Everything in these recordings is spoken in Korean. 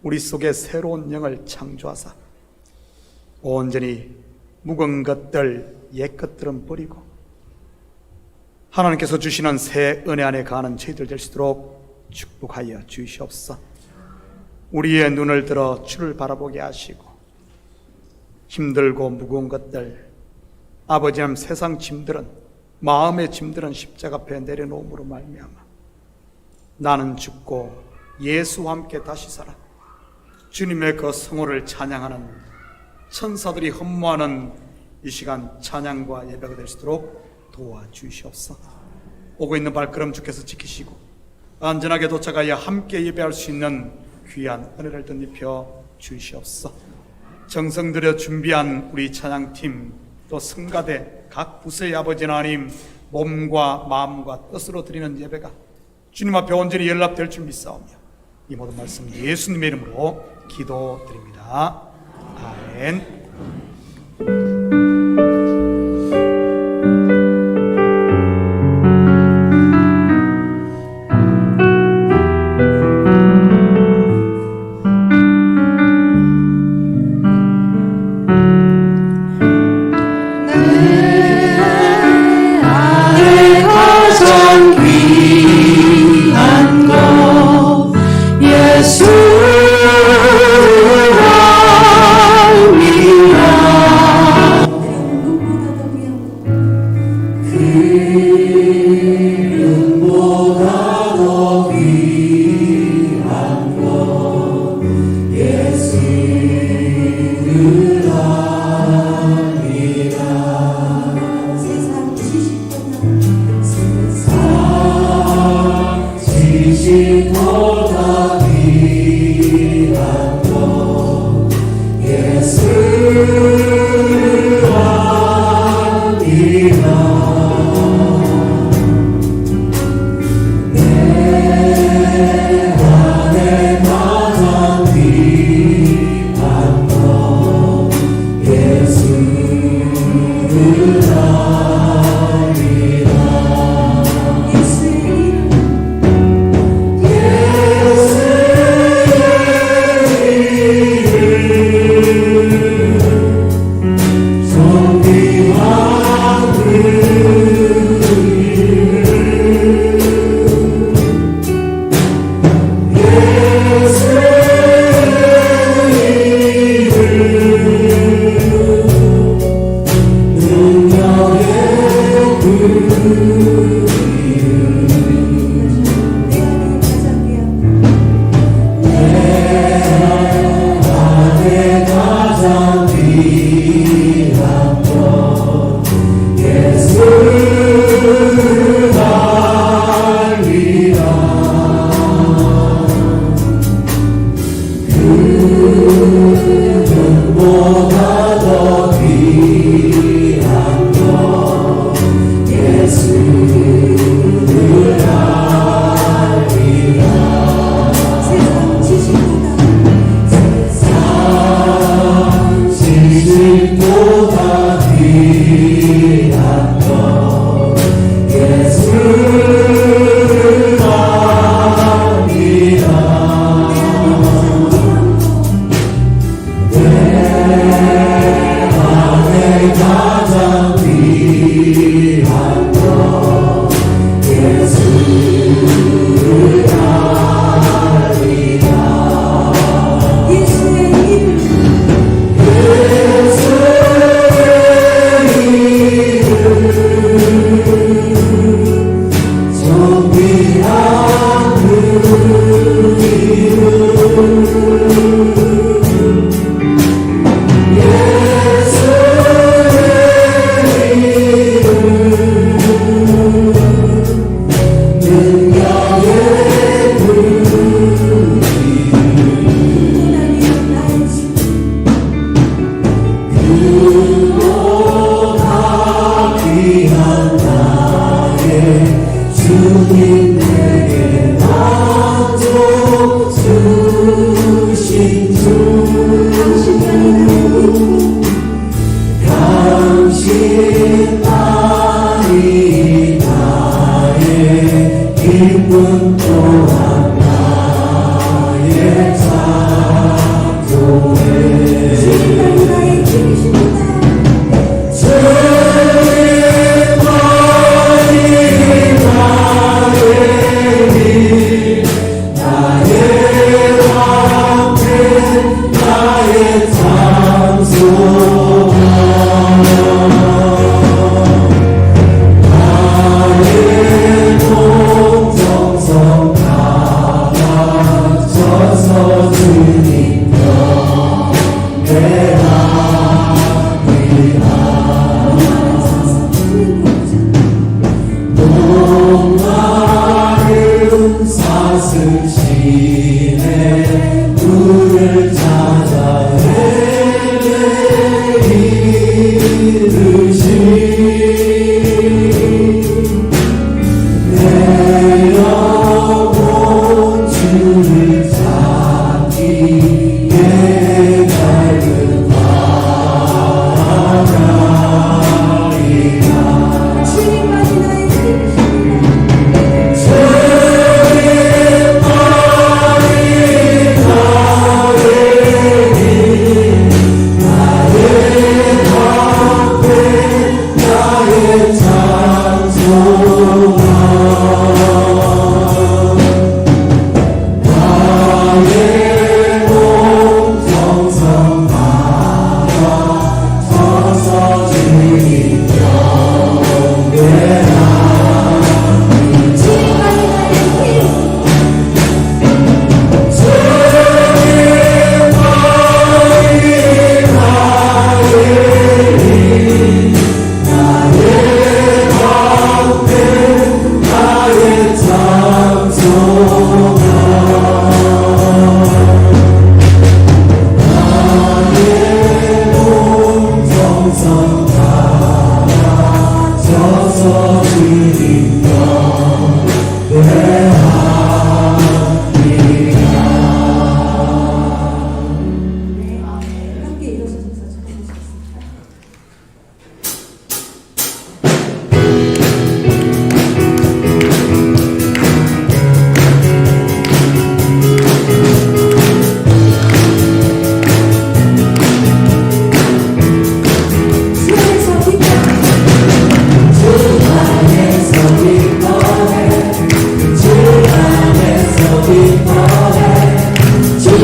우리 속에 새로운 영을 창조하사 온전히 묵은 것들, 옛 것들은 버리고 하나님께서 주시는 새 은혜 안에 가는 저희들 될 수 있도록 축복하여 주시옵소서. 우리의 눈을 들어 주를 바라보게 하시고 힘들고 무거운 것들, 아버지님 세상 짐들은, 마음의 짐들은 십자가 앞에 내려놓음으로 말미암아 나는 죽고 예수와 함께 다시 살아 주님의 그 성호를 찬양하는 천사들이 흠모하는 이 시간 찬양과 예배가 될 수 있도록 도와주시옵소서. 오고 있는 발걸음 주께서 지키시고 안전하게 도착하여 함께 예배할 수 있는 귀한 은혜를 덧입혀 주시옵소서. 정성 들여 준비한 우리 찬양팀 또 성가대 각 부서의 아버지 하나님, 몸과 마음과 뜻으로 드리는 예배가 주님 앞에 온전히 연락될 줄 믿사오며 이 모든 말씀 예수님의 이름으로 기도드립니다. 아멘.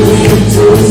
주님 주신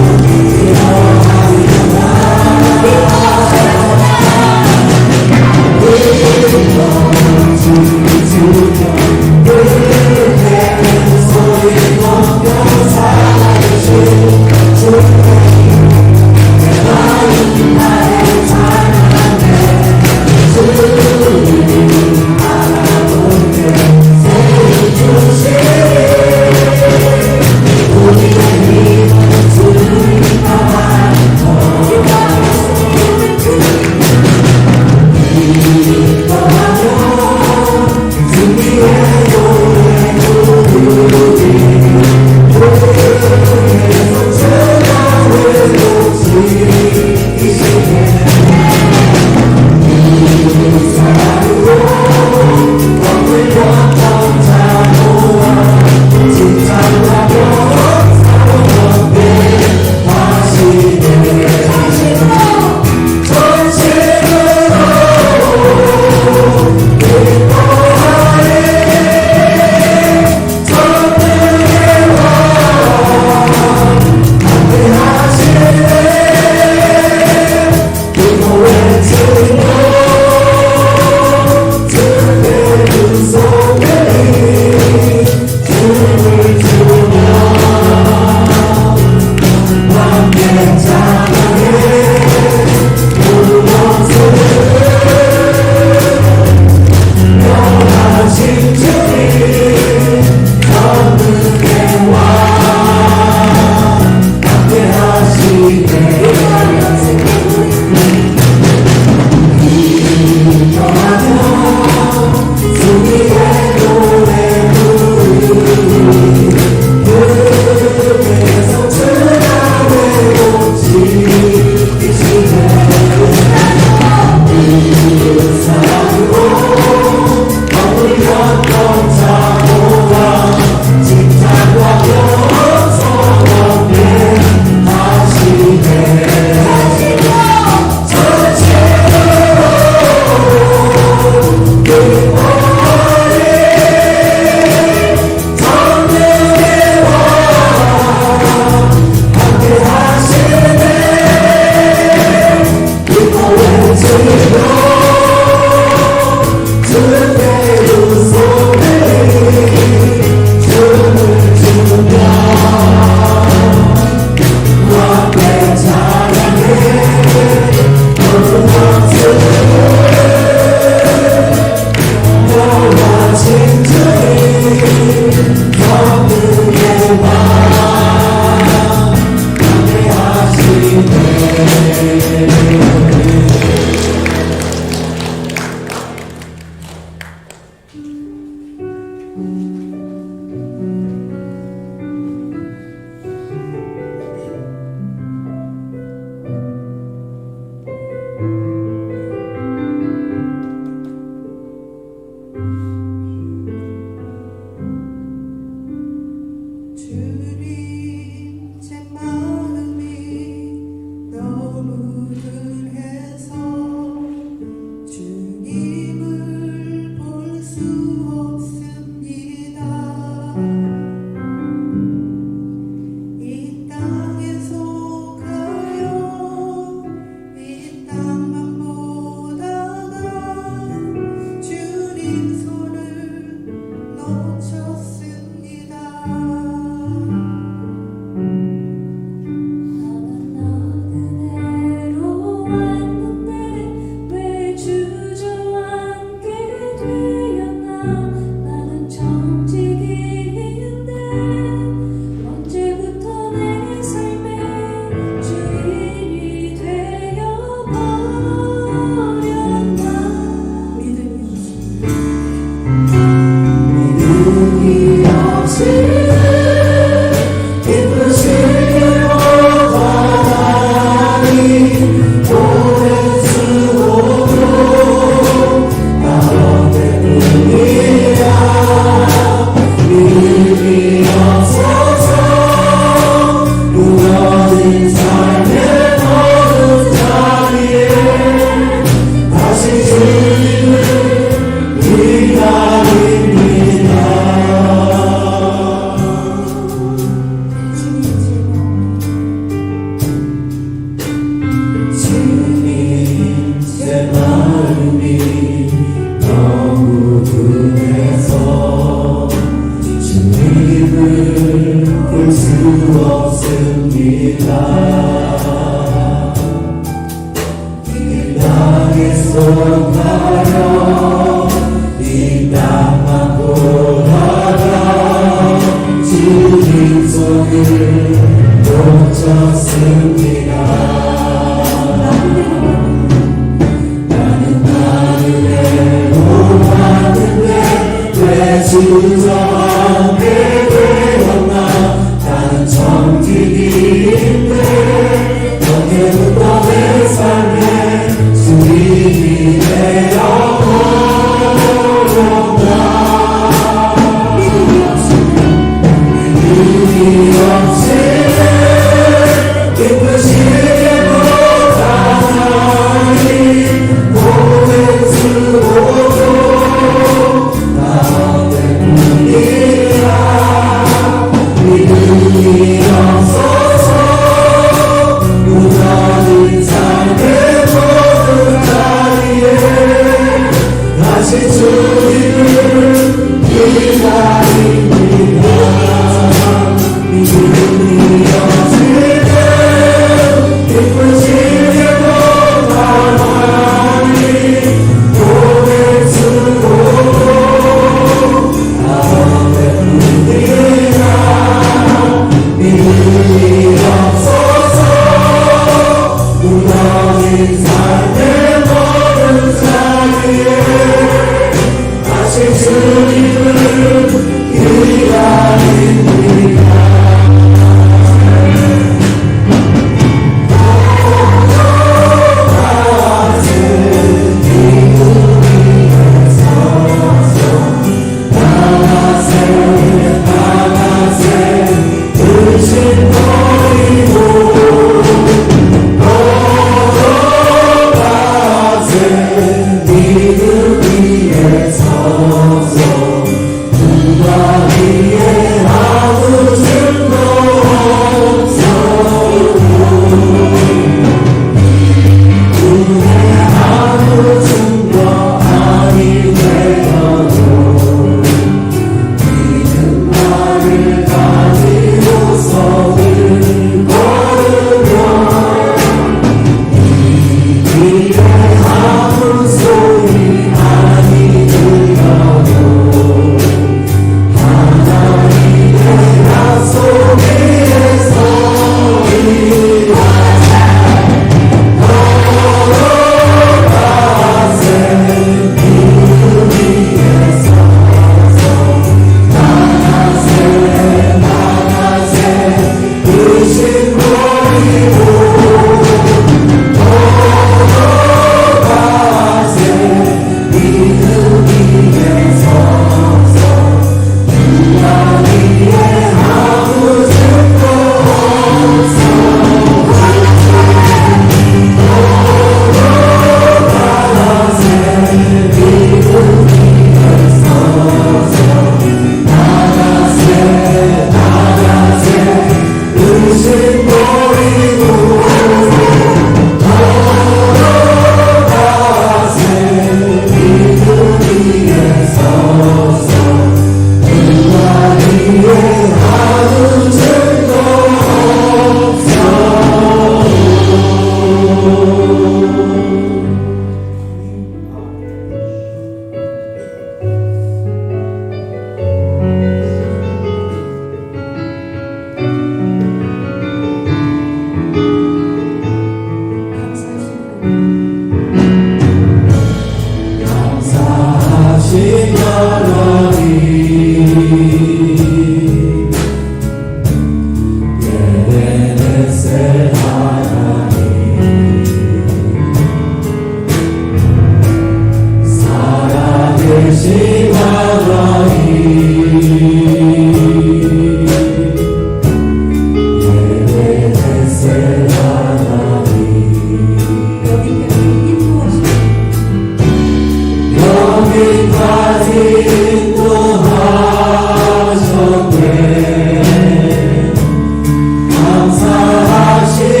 감사하시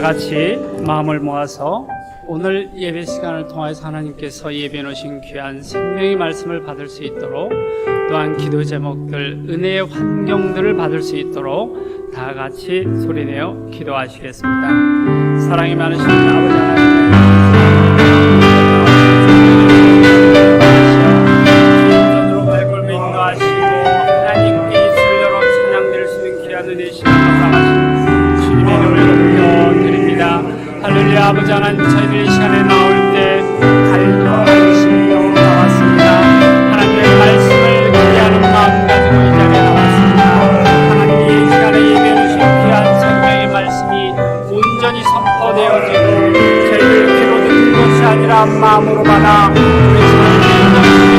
같이 마음을 모아서 오늘 예배 시간을 통해서 하나님께서 예비해 놓으신 귀한 생명의 말씀을 받을 수 있도록, 또한 기도 제목들, 은혜의 환경들을 받을 수 있도록 다 같이 소리내어 기도하시겠습니다. 사랑이 많으신 아버지 하나님, 주님으로 발굴 인도하시고 하나님께 입술을 열어 찬양될 수 있는 귀한 은혜의 시간 감사하시고 주님의 이름을 높여드립니다. 할렐루야. 아버지 하나님, 저희들이 이 시간에 나올 때 갈급한 심령으로 나왔습니다. 하나님의 말씀을 기대하는 마음 가지고 이 자리에 나왔습니다. 하나님이 이 시간에 예배해 주신 귀한 생명의 말씀이 온전히 선포되어지고 저희들 귀로 듣는 것이 아니라 마음으로 받아 우리 삶을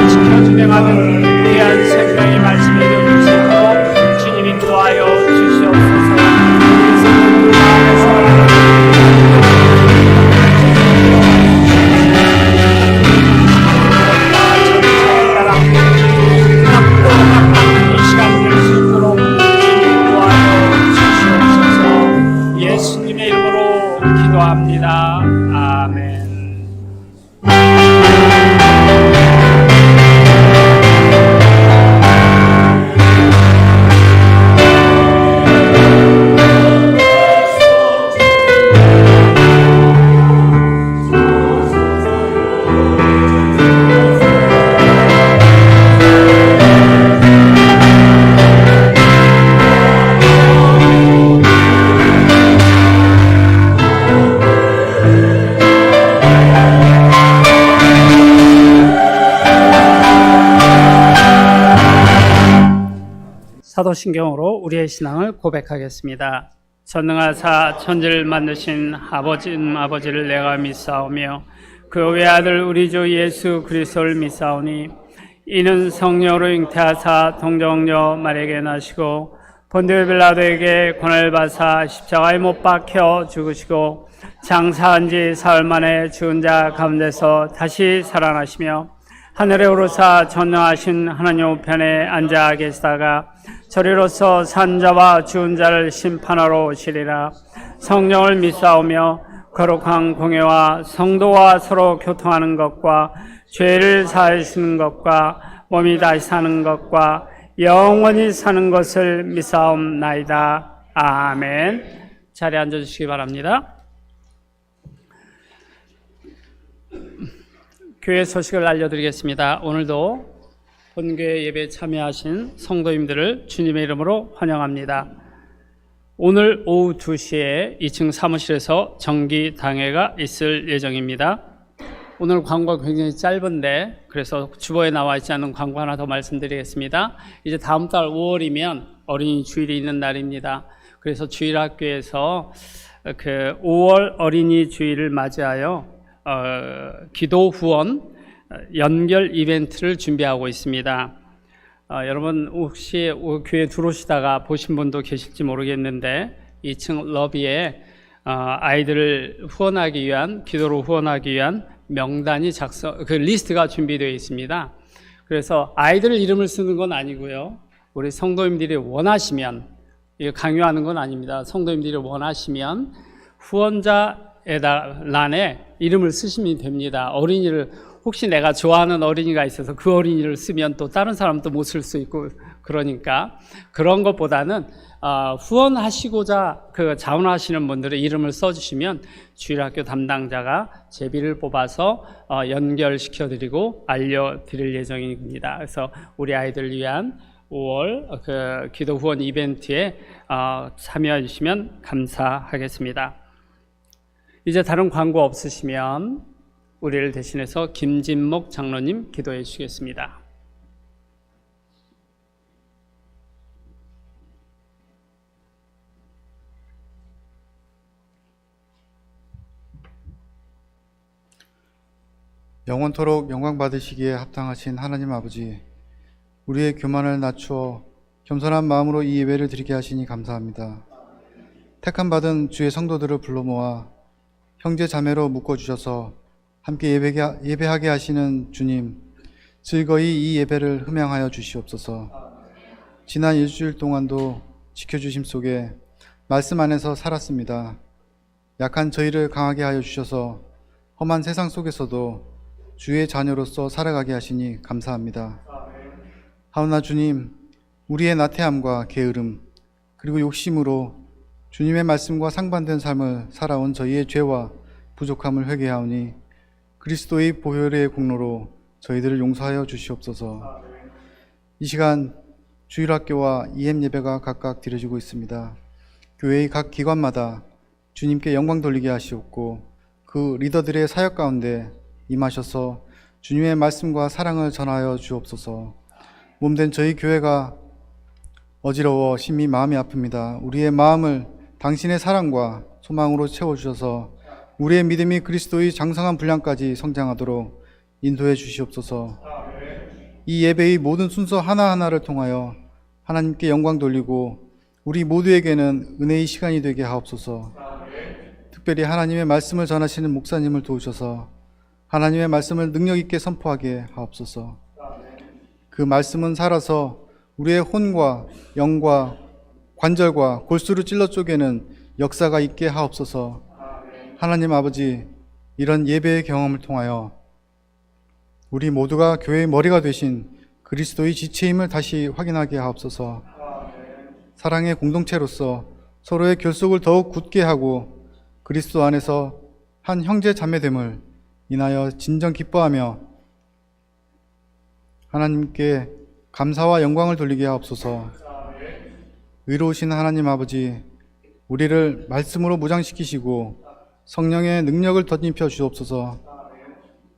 지켜 진행하는 귀한 생명의 말씀이 되어줄 수 있도록 주님이 인도하여 주시옵소서. 우리 마음에서 예수님의 이름으로 기도합니다. 아멘. 사도신경으로 우리의 신앙을 고백하겠습니다. 전능하사 천지를 만드신 아버지를 내가 믿사오며 그 외아들 우리 주 예수 그리스도를 믿사오니 이는 성령으로 잉태하사 동정녀 마리아에게 나시고 본디오 빌라도에게 고난을 받사 십자가에 못 박혀 죽으시고 장사한 지 사흘 만에 죽은 자 가운데서 다시 살아나시며 하늘에 오르사 전능하신 하나님 우편에 앉아 계시다가 저리로서 산자와 죽은 자를 심판하러 오시리라. 성령을 믿사오며 거룩한 공예와 성도와 서로 교통하는 것과 죄를 사하시는 것과 몸이 다시 사는 것과 영원히 사는 것을 믿사옵나이다. 아멘. 자리에 앉아주시기 바랍니다. 교회 소식을 알려드리겠습니다. 오늘도 본교회 예배에 참여하신 성도님들을 주님의 이름으로 환영합니다. 오늘 오후 2시에 2층 사무실에서 정기당회가 있을 예정입니다. 오늘 광고가 굉장히 짧은데 그래서 주보에 나와 있지 않은 광고 하나 더 말씀드리겠습니다. 이제 다음 달 5월이면 어린이 주일이 있는 날입니다. 그래서 주일학교에서 그 5월 어린이 주일을 맞이하여 기도 후원 연결 이벤트를 준비하고 있습니다. 여러분 혹시 교회 들어오시다가 보신 분도 계실지 모르겠는데 2층 러비에 아이들을 후원하기 위한, 기도로 후원하기 위한 명단이 그 리스트가 준비되어 있습니다. 그래서 아이들 이름을 쓰는 건 아니고요. 우리 성도님들이 원하시면, 이거 강요하는 건 아닙니다. 성도님들이 원하시면 후원자 란에 이름을 쓰시면 됩니다. 어린이를 혹시 내가 좋아하는 어린이가 있어서 그 어린이를 쓰면 또 다른 사람도 못 쓸 수 있고 그러니까 그런 것보다는 후원하시고자 자원하시는 분들의 이름을 써주시면 주일학교 담당자가 제비를 뽑아서 연결시켜드리고 알려드릴 예정입니다. 그래서 우리 아이들을 위한 5월 기도 후원 이벤트에 참여해 주시면 감사하겠습니다. 이제 다른 광고 없으시면 우리를 대신해서 김진목 장로님 기도해 주시겠습니다. 영원토록 영광 받으시기에 합당하신 하나님 아버지, 우리의 교만을 낮추어 겸손한 마음으로 이 예배를 드리게 하시니 감사합니다. 택함 받은 주의 성도들을 불러 모아 형제 자매로 묶어주셔서 함께 예배하게 하시는 주님, 즐거이 이 예배를 흠양하여 주시옵소서. 지난 일주일 동안도 지켜주심 속에 말씀 안에서 살았습니다. 약한 저희를 강하게 하여 주셔서 험한 세상 속에서도 주의 자녀로서 살아가게 하시니 감사합니다. 하오나 주님, 우리의 나태함과 게으름 그리고 욕심으로 주님의 말씀과 상반된 삶을 살아온 저희의 죄와 부족함을 회개하오니 그리스도의 보혈의 공로로 저희들을 용서하여 주시옵소서. 이 시간 주일학교와 EM 예배가 각각 드려지고 있습니다. 교회의 각 기관마다 주님께 영광 돌리게 하시옵고 그 리더들의 사역 가운데 임하셔서 주님의 말씀과 사랑을 전하여 주옵소서. 몸된 저희 교회가 어지러워 심히 마음이 아픕니다. 우리의 마음을 당신의 사랑과 소망으로 채워주셔서 우리의 믿음이 그리스도의 장성한 분량까지 성장하도록 인도해 주시옵소서. 이 예배의 모든 순서 하나하나를 통하여 하나님께 영광 돌리고 우리 모두에게는 은혜의 시간이 되게 하옵소서. 특별히 하나님의 말씀을 전하시는 목사님을 도우셔서 하나님의 말씀을 능력 있게 선포하게 하옵소서. 그 말씀은 살아서 우리의 혼과 영과 관절과 골수를 찔러 쪼개는 역사가 있게 하옵소서. 하나님 아버지, 이런 예배의 경험을 통하여 우리 모두가 교회의 머리가 되신 그리스도의 지체임을 다시 확인하게 하옵소서. 사랑의 공동체로서 서로의 결속을 더욱 굳게 하고 그리스도 안에서 한 형제 자매됨을 인하여 진정 기뻐하며 하나님께 감사와 영광을 돌리게 하옵소서. 의로우신 하나님 아버지, 우리를 말씀으로 무장시키시고 성령의 능력을 덧입혀 주옵소서.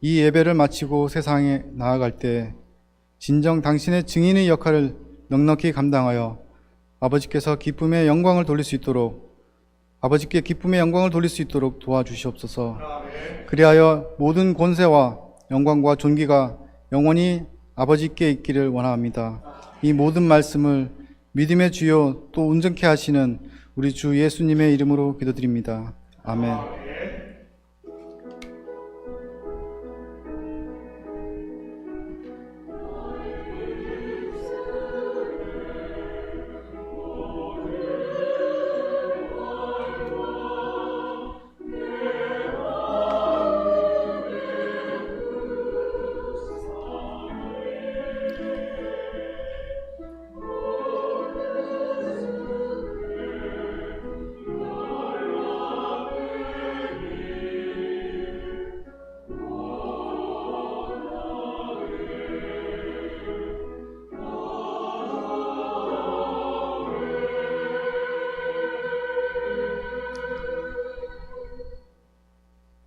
이 예배를 마치고 세상에 나아갈 때 진정 당신의 증인의 역할을 넉넉히 감당하여 아버지께서 기쁨의 영광을 돌릴 수 있도록 아버지께 기쁨의 영광을 돌릴 수 있도록 도와주시옵소서. 그리하여 모든 권세와 영광과 존귀가 영원히 아버지께 있기를 원합니다. 이 모든 말씀을 믿음의 주요 또 온전케 하시는 우리 주 예수님의 이름으로 기도드립니다. 아멘.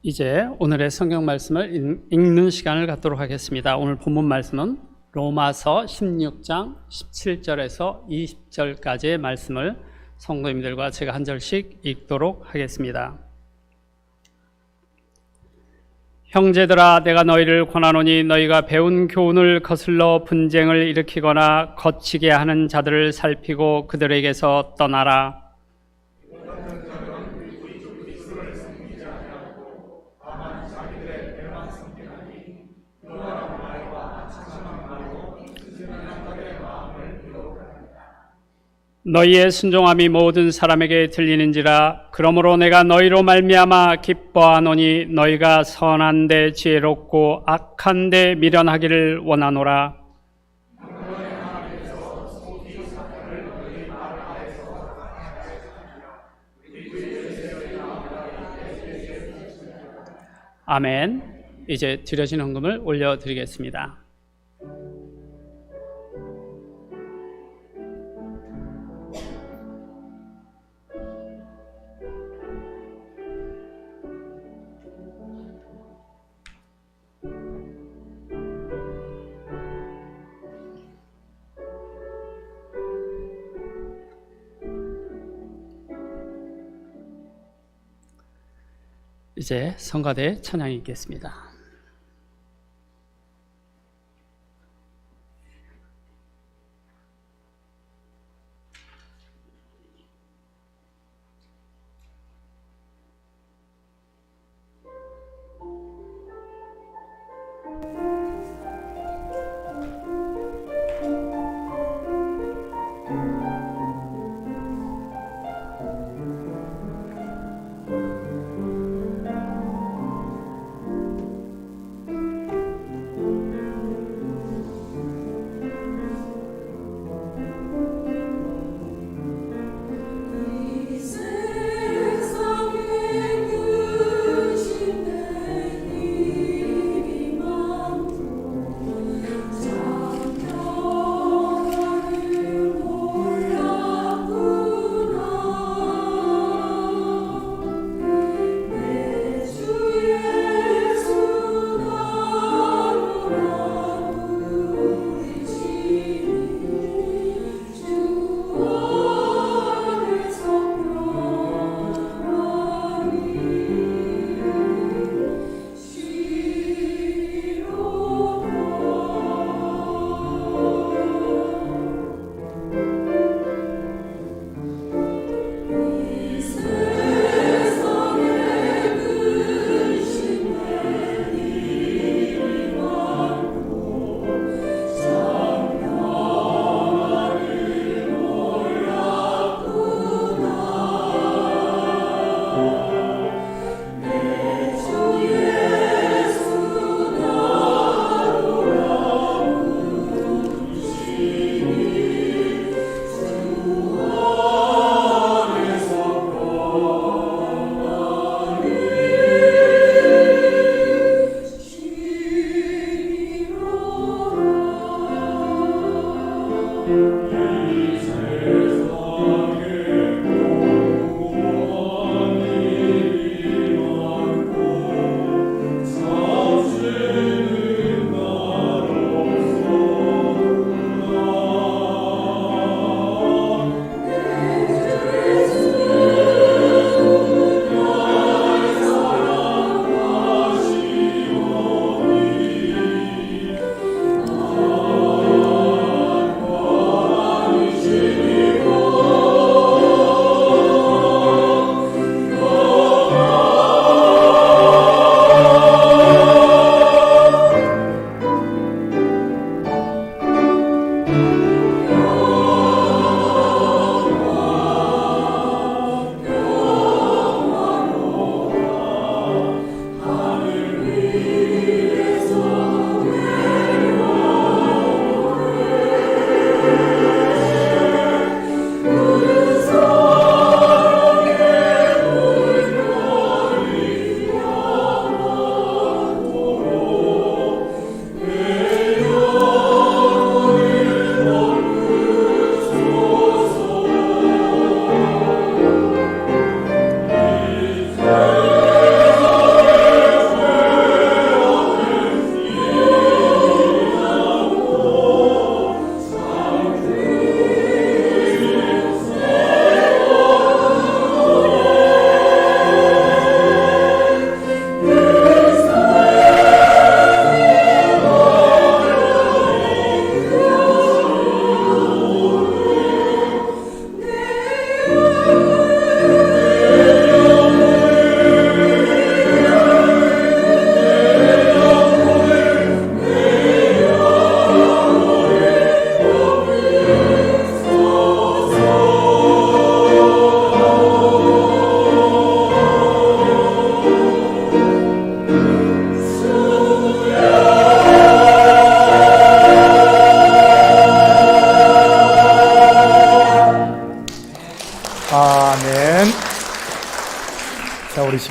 이제 오늘의 성경 말씀을 읽는 시간을 갖도록 하겠습니다. 오늘 본문 말씀은 로마서 16장 17절에서 20절까지의 말씀을 성도님들과 제가 한 절씩 읽도록 하겠습니다. 형제들아, 내가 너희를 권하노니 너희가 배운 교훈을 거슬러 분쟁을 일으키거나 거치게 하는 자들을 살피고 그들에게서 떠나라. 너희의 순종함이 모든 사람에게 들리는지라. 그러므로 내가 너희로 말미암아 기뻐하노니 너희가 선한 데 지혜롭고 악한 데 미련하기를 원하노라. 아멘. 이제 드려진 헌금을 올려드리겠습니다. 이제 성가대 찬양이 있겠습니다.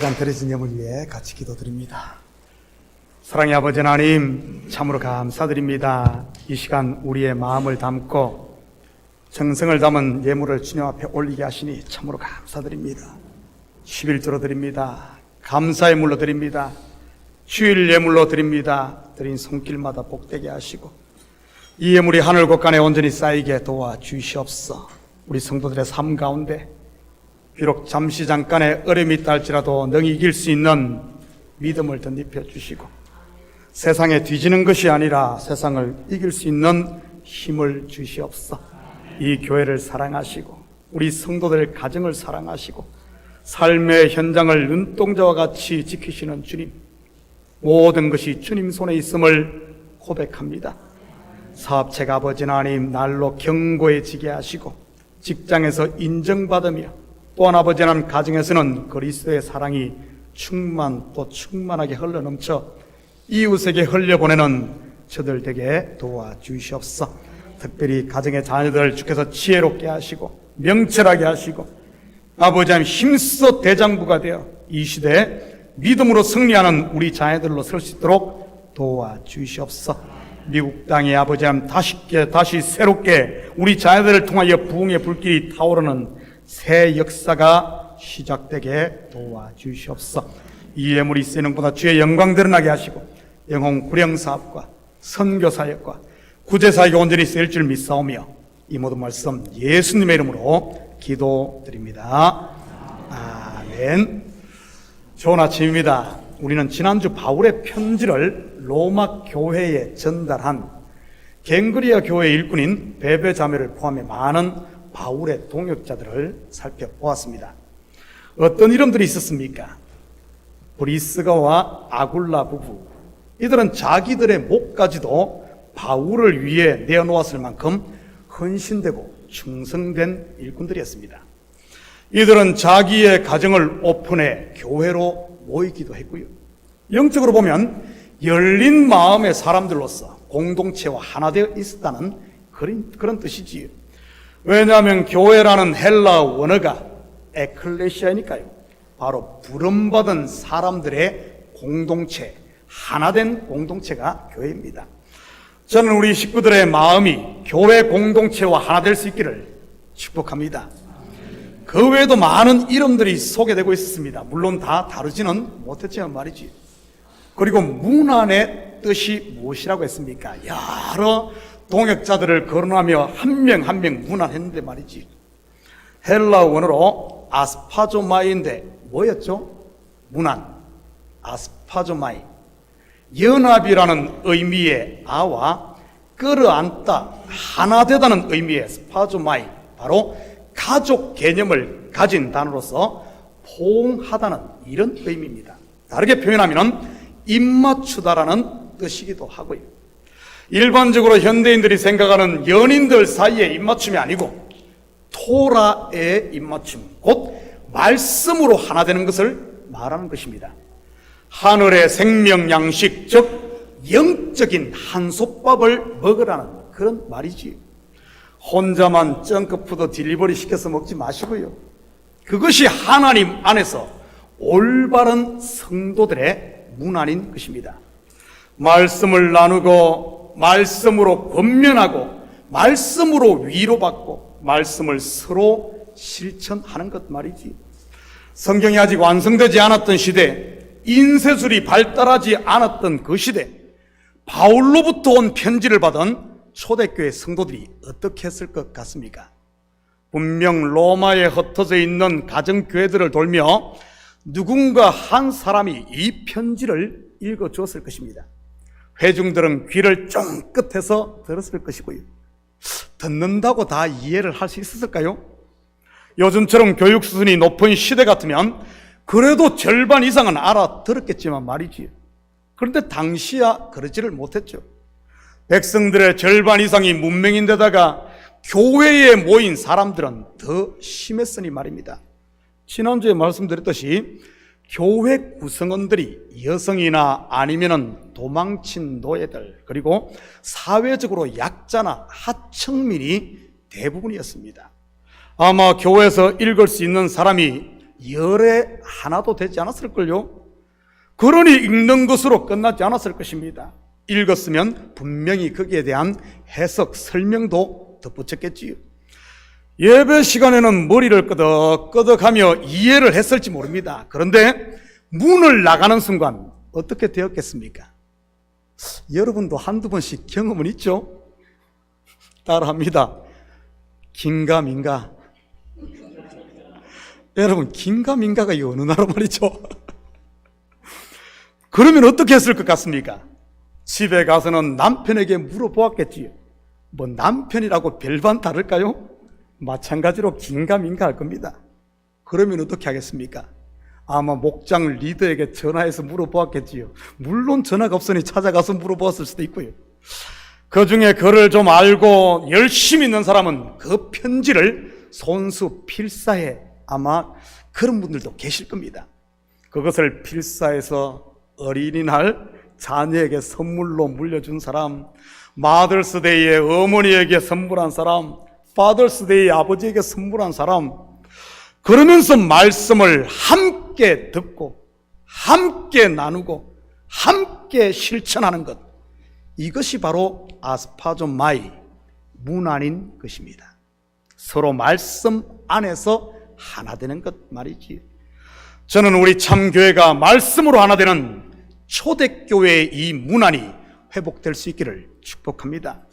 시간 드려진 예물 위해 같이 기도드립니다. 사랑의 아버지 하나님, 참으로 감사드립니다. 이 시간 우리의 마음을 담고 정성을 담은 예물을 주님 앞에 올리게 하시니 참으로 감사드립니다. 11조로 드립니다. 감사의 물로 드립니다. 주일 예물로 드립니다. 드린 손길마다 복되게 하시고 이 예물이 하늘 곳간에 온전히 쌓이게 도와주시옵소서. 우리 성도들의 삶 가운데 비록 잠시 잠깐의 어려움이 있다 할지라도 능히 이길 수 있는 믿음을 덧입혀 주시고 세상에 뒤지는 것이 아니라 세상을 이길 수 있는 힘을 주시옵소서. 이 교회를 사랑하시고 우리 성도들의 가정을 사랑하시고 삶의 현장을 눈동자와 같이 지키시는 주님, 모든 것이 주님 손에 있음을 고백합니다. 사업책 아버지 하나님, 날로 견고해지게 하시고 직장에서 인정받으며 또한 아버지 하나님 가정에서는 그리스도의 사랑이 충만하게 흘러넘쳐 이웃에게 흘려보내는 저들 되게 도와주시옵소서. 특별히 가정의 자녀들 주께서 지혜롭게 하시고 명철하게 하시고 아버지 하나님 힘써 대장부가 되어 이 시대에 믿음으로 승리하는 우리 자녀들로 설 수 있도록 도와주시옵소서. 미국 땅에 아버지 하나님 다시 새롭게 우리 자녀들을 통하여 부흥의 불길이 타오르는 새 역사가 시작되게 도와주시옵소서. 이 예물이 쓰이는 곳에 주의 영광 드러나게 하시고 영혼 구령 사업과 선교 사역과 구제 사역이 온전히 쓰일 줄 믿사오며 이 모든 말씀 예수님의 이름으로 기도드립니다. 아멘. 좋은 아침입니다. 우리는 지난주 바울의 편지를 로마 교회에 전달한 갱그리아 교회 일꾼인 베베 자매를 포함해 많은 바울의 동역자들을 살펴보았습니다. 어떤 이름들이 있었습니까? 브리스가와 아굴라 부부. 이들은 자기들의 목까지도 바울을 위해 내어놓았을 만큼 헌신되고 충성된 일꾼들이었습니다. 이들은 자기의 가정을 오픈해 교회로 모이기도 했고요. 영적으로 보면 열린 마음의 사람들로서 공동체와 하나 되어 있었다는 그런 뜻이지요. 왜냐하면 교회라는 헬라 원어가 에클레시아니까요. 바로 부름받은 사람들의 공동체, 하나된 공동체가 교회입니다. 저는 우리 식구들의 마음이 교회 공동체와 하나 될 수 있기를 축복합니다. 그 외에도 많은 이름들이 소개되고 있었습니다. 물론 다 다르지는 못했지만 말이지. 그리고 문안의 뜻이 무엇이라고 했습니까? 여러 동역자들을 거론하며 한 명 한 명 문안했는데 말이지. 헬라 원어로 아스파조마이인데 뭐였죠? 문안, 아스파조마이. 연합이라는 의미의 아와 끌어안다, 하나 되다는 의미의 스파조마이, 바로 가족 개념을 가진 단어로서 포옹하다는 이런 의미입니다. 다르게 표현하면 입맞추다라는 뜻이기도 하고요. 일반적으로 현대인들이 생각하는 연인들 사이의 입맞춤이 아니고 토라의 입맞춤, 곧 말씀으로 하나 되는 것을 말하는 것입니다. 하늘의 생명 양식, 즉 영적인 한솥밥을 먹으라는 그런 말이지. 혼자만 정크푸드 딜리버리 시켜서 먹지 마시고요. 그것이 하나님 안에서 올바른 성도들의 문안인 것입니다. 말씀을 나누고 말씀으로 권면하고 말씀으로 위로받고 말씀을 서로 실천하는 것 말이지. 성경이 아직 완성되지 않았던 시대, 인쇄술이 발달하지 않았던 그 시대, 바울로부터 온 편지를 받은 초대교회 성도들이 어떻게 했을 것 같습니까? 분명 로마에 흩어져 있는 가정교회들을 돌며 누군가 한 사람이 이 편지를 읽어주었을 것입니다. 회중들은 귀를 쫑긋해서 들었을 것이고요. 듣는다고 다 이해를 할 수 있었을까요? 요즘처럼 교육 수준이 높은 시대 같으면 그래도 절반 이상은 알아들었겠지만 말이지. 그런데 당시야 그러지를 못했죠. 백성들의 절반 이상이 문맹인데다가 교회에 모인 사람들은 더 심했으니 말입니다. 지난주에 말씀드렸듯이 교회 구성원들이 여성이나 아니면은 도망친 노예들, 그리고 사회적으로 약자나 하층민이 대부분이었습니다. 아마 교회에서 읽을 수 있는 사람이 열에 하나도 되지 않았을걸요. 그러니 읽는 것으로 끝나지 않았을 것입니다. 읽었으면 분명히 거기에 대한 해석, 설명도 덧붙였겠지요. 예배 시간에는 머리를 끄덕끄덕하며 이해를 했을지 모릅니다. 그런데 문을 나가는 순간 어떻게 되었겠습니까? 여러분도 한두 번씩 경험은 있죠? 따라합니다. 긴가민가. 여러분, 긴가민가가 이 어느 나라 말이죠? 그러면 어떻게 했을 것 같습니까? 집에 가서는 남편에게 물어보았겠지요. 뭐 남편이라고 별반 다를까요? 마찬가지로 긴가민가 할 겁니다. 그러면 어떻게 하겠습니까? 아마 목장 리더에게 전화해서 물어보았겠지요. 물론 전화가 없으니 찾아가서 물어보았을 수도 있고요. 그 중에 그를 좀 알고 열심히 있는 사람은 그 편지를 손수 필사해 아마 그런 분들도 계실 겁니다. 그것을 필사해서 어린이날 자녀에게 선물로 물려준 사람, 마더스데이에 어머니에게 선물한 사람, 파더스데이에 아버지에게 선물한 사람, 그러면서 말씀을 함께 듣고 함께 나누고 함께 실천하는 것, 이것이 바로 아스파존마이, 문안인 것입니다. 서로 말씀 안에서 하나 되는 것 말이지. 저는 우리 참교회가 말씀으로 하나 되는 초대교회의 이 문안이 회복될 수 있기를 축복합니다.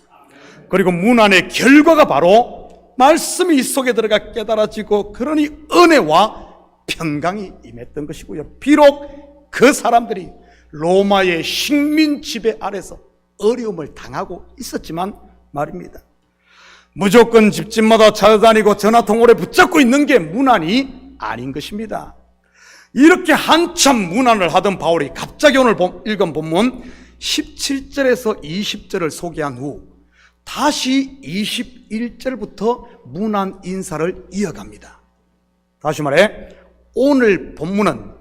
그리고 문안의 결과가 바로 말씀이 이 속에 들어가 깨달아지고, 그러니 은혜와 평강이 임했던 것이고요. 비록 그 사람들이 로마의 식민 지배 아래서 어려움을 당하고 있었지만 말입니다. 무조건 집집마다 찾아다니고 전화통화를 붙잡고 있는 게 문안이 아닌 것입니다. 이렇게 한참 문안을 하던 바울이 갑자기 오늘 읽은 본문 17절에서 20절을 소개한 후 다시 21절부터 문안 인사를 이어갑니다. 다시 말해 오늘 본문은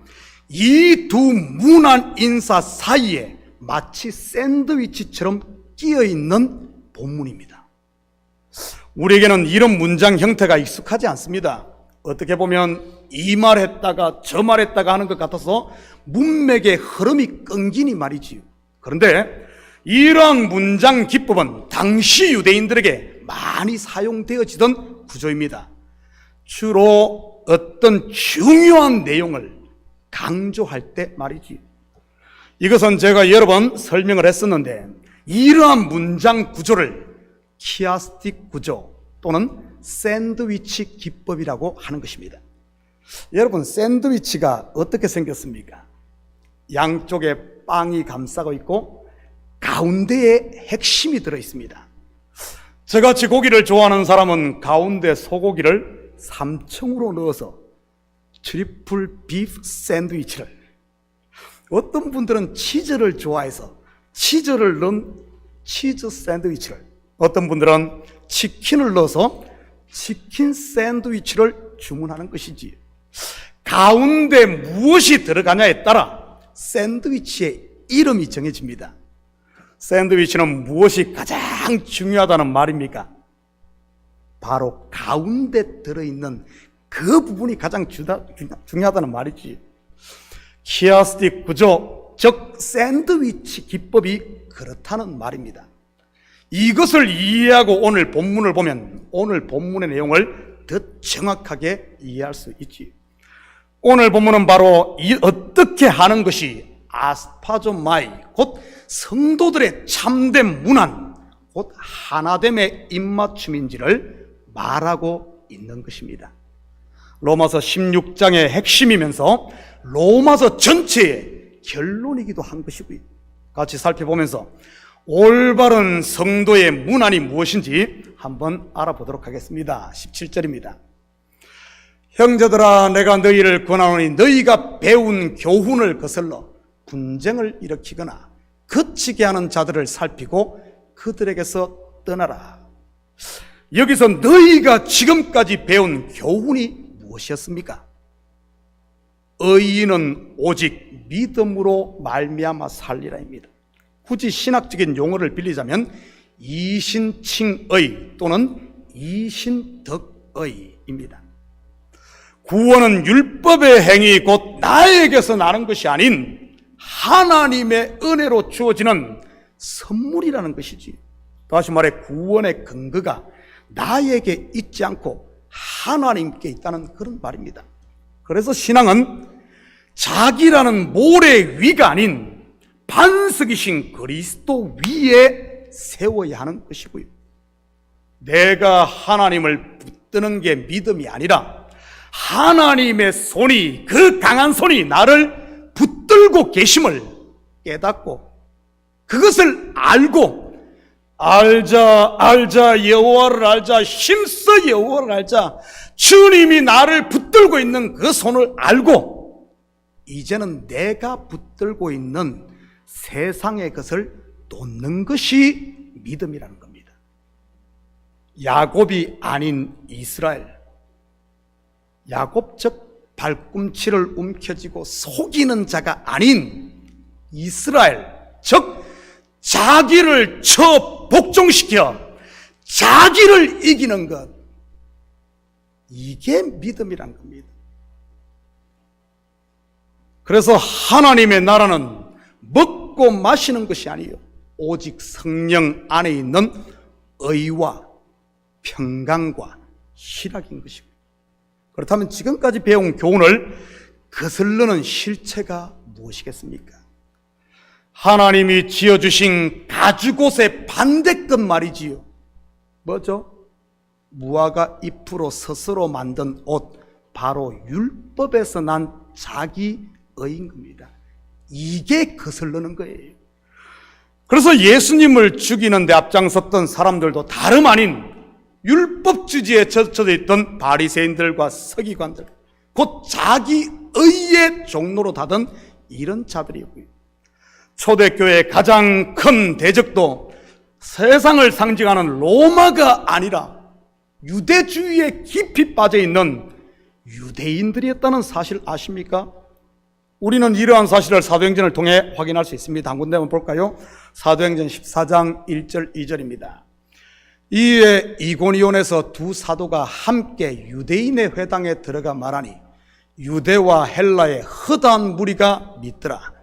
이 두 문안 인사 사이에 마치 샌드위치처럼 끼어있는 본문입니다. 우리에게는 이런 문장 형태가 익숙하지 않습니다. 어떻게 보면 이 말했다가 저 말했다가 하는 것 같아서 문맥의 흐름이 끊기니 말이지요. 그런데 이러한 문장 기법은 당시 유대인들에게 많이 사용되어지던 구조입니다. 주로 어떤 중요한 내용을 강조할 때 말이지요. 이것은 제가 여러 번 설명을 했었는데, 이러한 문장 구조를 키아스틱 구조 또는 샌드위치 기법이라고 하는 것입니다. 여러분, 샌드위치가 어떻게 생겼습니까? 양쪽에 빵이 감싸고 있고 가운데에 핵심이 들어있습니다. 저같이 고기를 좋아하는 사람은 가운데 소고기를 3층으로 넣어서 트리플 비프 샌드위치를, 어떤 분들은 치즈를 좋아해서 치즈를 넣은 치즈 샌드위치를, 어떤 분들은 치킨을 넣어서 치킨 샌드위치를 주문하는 것이지, 가운데 무엇이 들어가냐에 따라 샌드위치의 이름이 정해집니다. 샌드위치는 무엇이 가장 중요하다는 말입니까? 바로 가운데 들어있는 그 부분이 가장 중요하다는 말이지. 키아스틱 구조, 즉 샌드위치 기법이 그렇다는 말입니다. 이것을 이해하고 오늘 본문을 보면 오늘 본문의 내용을 더 정확하게 이해할 수 있지. 오늘 본문은 바로 어떻게 하는 것이 아스파존마이, 곧 성도들의 참된 문안, 곧 하나됨의 입맞춤인지를 말하고 있는 것입니다. 로마서 16장의 핵심이면서 로마서 전체의 결론이기도 한 것이고요. 같이 살펴보면서 올바른 성도의 문안이 무엇인지 한번 알아보도록 하겠습니다. 17절입니다. 형제들아, 내가 너희를 권하노니 너희가 배운 교훈을 거슬러 분쟁을 일으키거나 거치게 하는 자들을 살피고 그들에게서 떠나라. 여기서 너희가 지금까지 배운 교훈이 무엇이었습니까? 의인은 오직 믿음으로 말미암아 살리라입니다. 굳이 신학적인 용어를 빌리자면 이신칭의 또는 이신덕의입니다. 구원은 율법의 행위 곧 나에게서 나는 것이 아닌 하나님의 은혜로 주어지는 선물이라는 것이지. 다시 말해 구원의 근거가 나에게 있지 않고 하나님께 있다는 그런 말입니다. 그래서 신앙은 자기라는 모래 위가 아닌 반석이신 그리스도 위에 세워야 하는 것이고요. 내가 하나님을 붙드는 게 믿음이 아니라 하나님의 손이, 그 강한 손이 나를 붙들고 계심을 깨닫고 그것을 알고 알자 여호와를 알자, 힘써 여호와를 알자, 주님이 나를 붙들고 있는 그 손을 알고 이제는 내가 붙들고 있는 세상의 것을 놓는 것이 믿음이라는 겁니다. 야곱이 아닌 이스라엘, 야곱적 발꿈치를 움켜쥐고 속이는 자가 아닌 이스라엘, 즉 자기를 복종시켜 자기를 이기는 것, 이게 믿음이란 겁니다. 그래서 하나님의 나라는 먹고 마시는 것이 아니에요. 오직 성령 안에 있는 의와 평강과 희락인 것이고, 그렇다면 지금까지 배운 교훈을 거슬러는 실체가 무엇이겠습니까? 하나님이 지어주신 가죽옷의 반대급 말이지요. 뭐죠? 무화과 잎으로 스스로 만든 옷, 바로 율법에서 난 자기의인 겁니다. 이게 거슬러는 거예요. 그래서 예수님을 죽이는 데 앞장섰던 사람들도 다름 아닌 율법주의에 젖어 있던 바리새인들과 서기관들, 곧 자기의의 종로로 다던 이런 자들이고요. 초대교회의 가장 큰 대적도 세상을 상징하는 로마가 아니라 유대주의에 깊이 빠져있는 유대인들이었다는 사실 아십니까? 우리는 이러한 사실을 사도행전을 통해 확인할 수 있습니다. 한 군데 한번 볼까요? 사도행전 14장 1절 2절입니다. 이에 이고니온에서 두 사도가 함께 유대인의 회당에 들어가 말하니 유대와 헬라의 허다한 무리가 믿더라.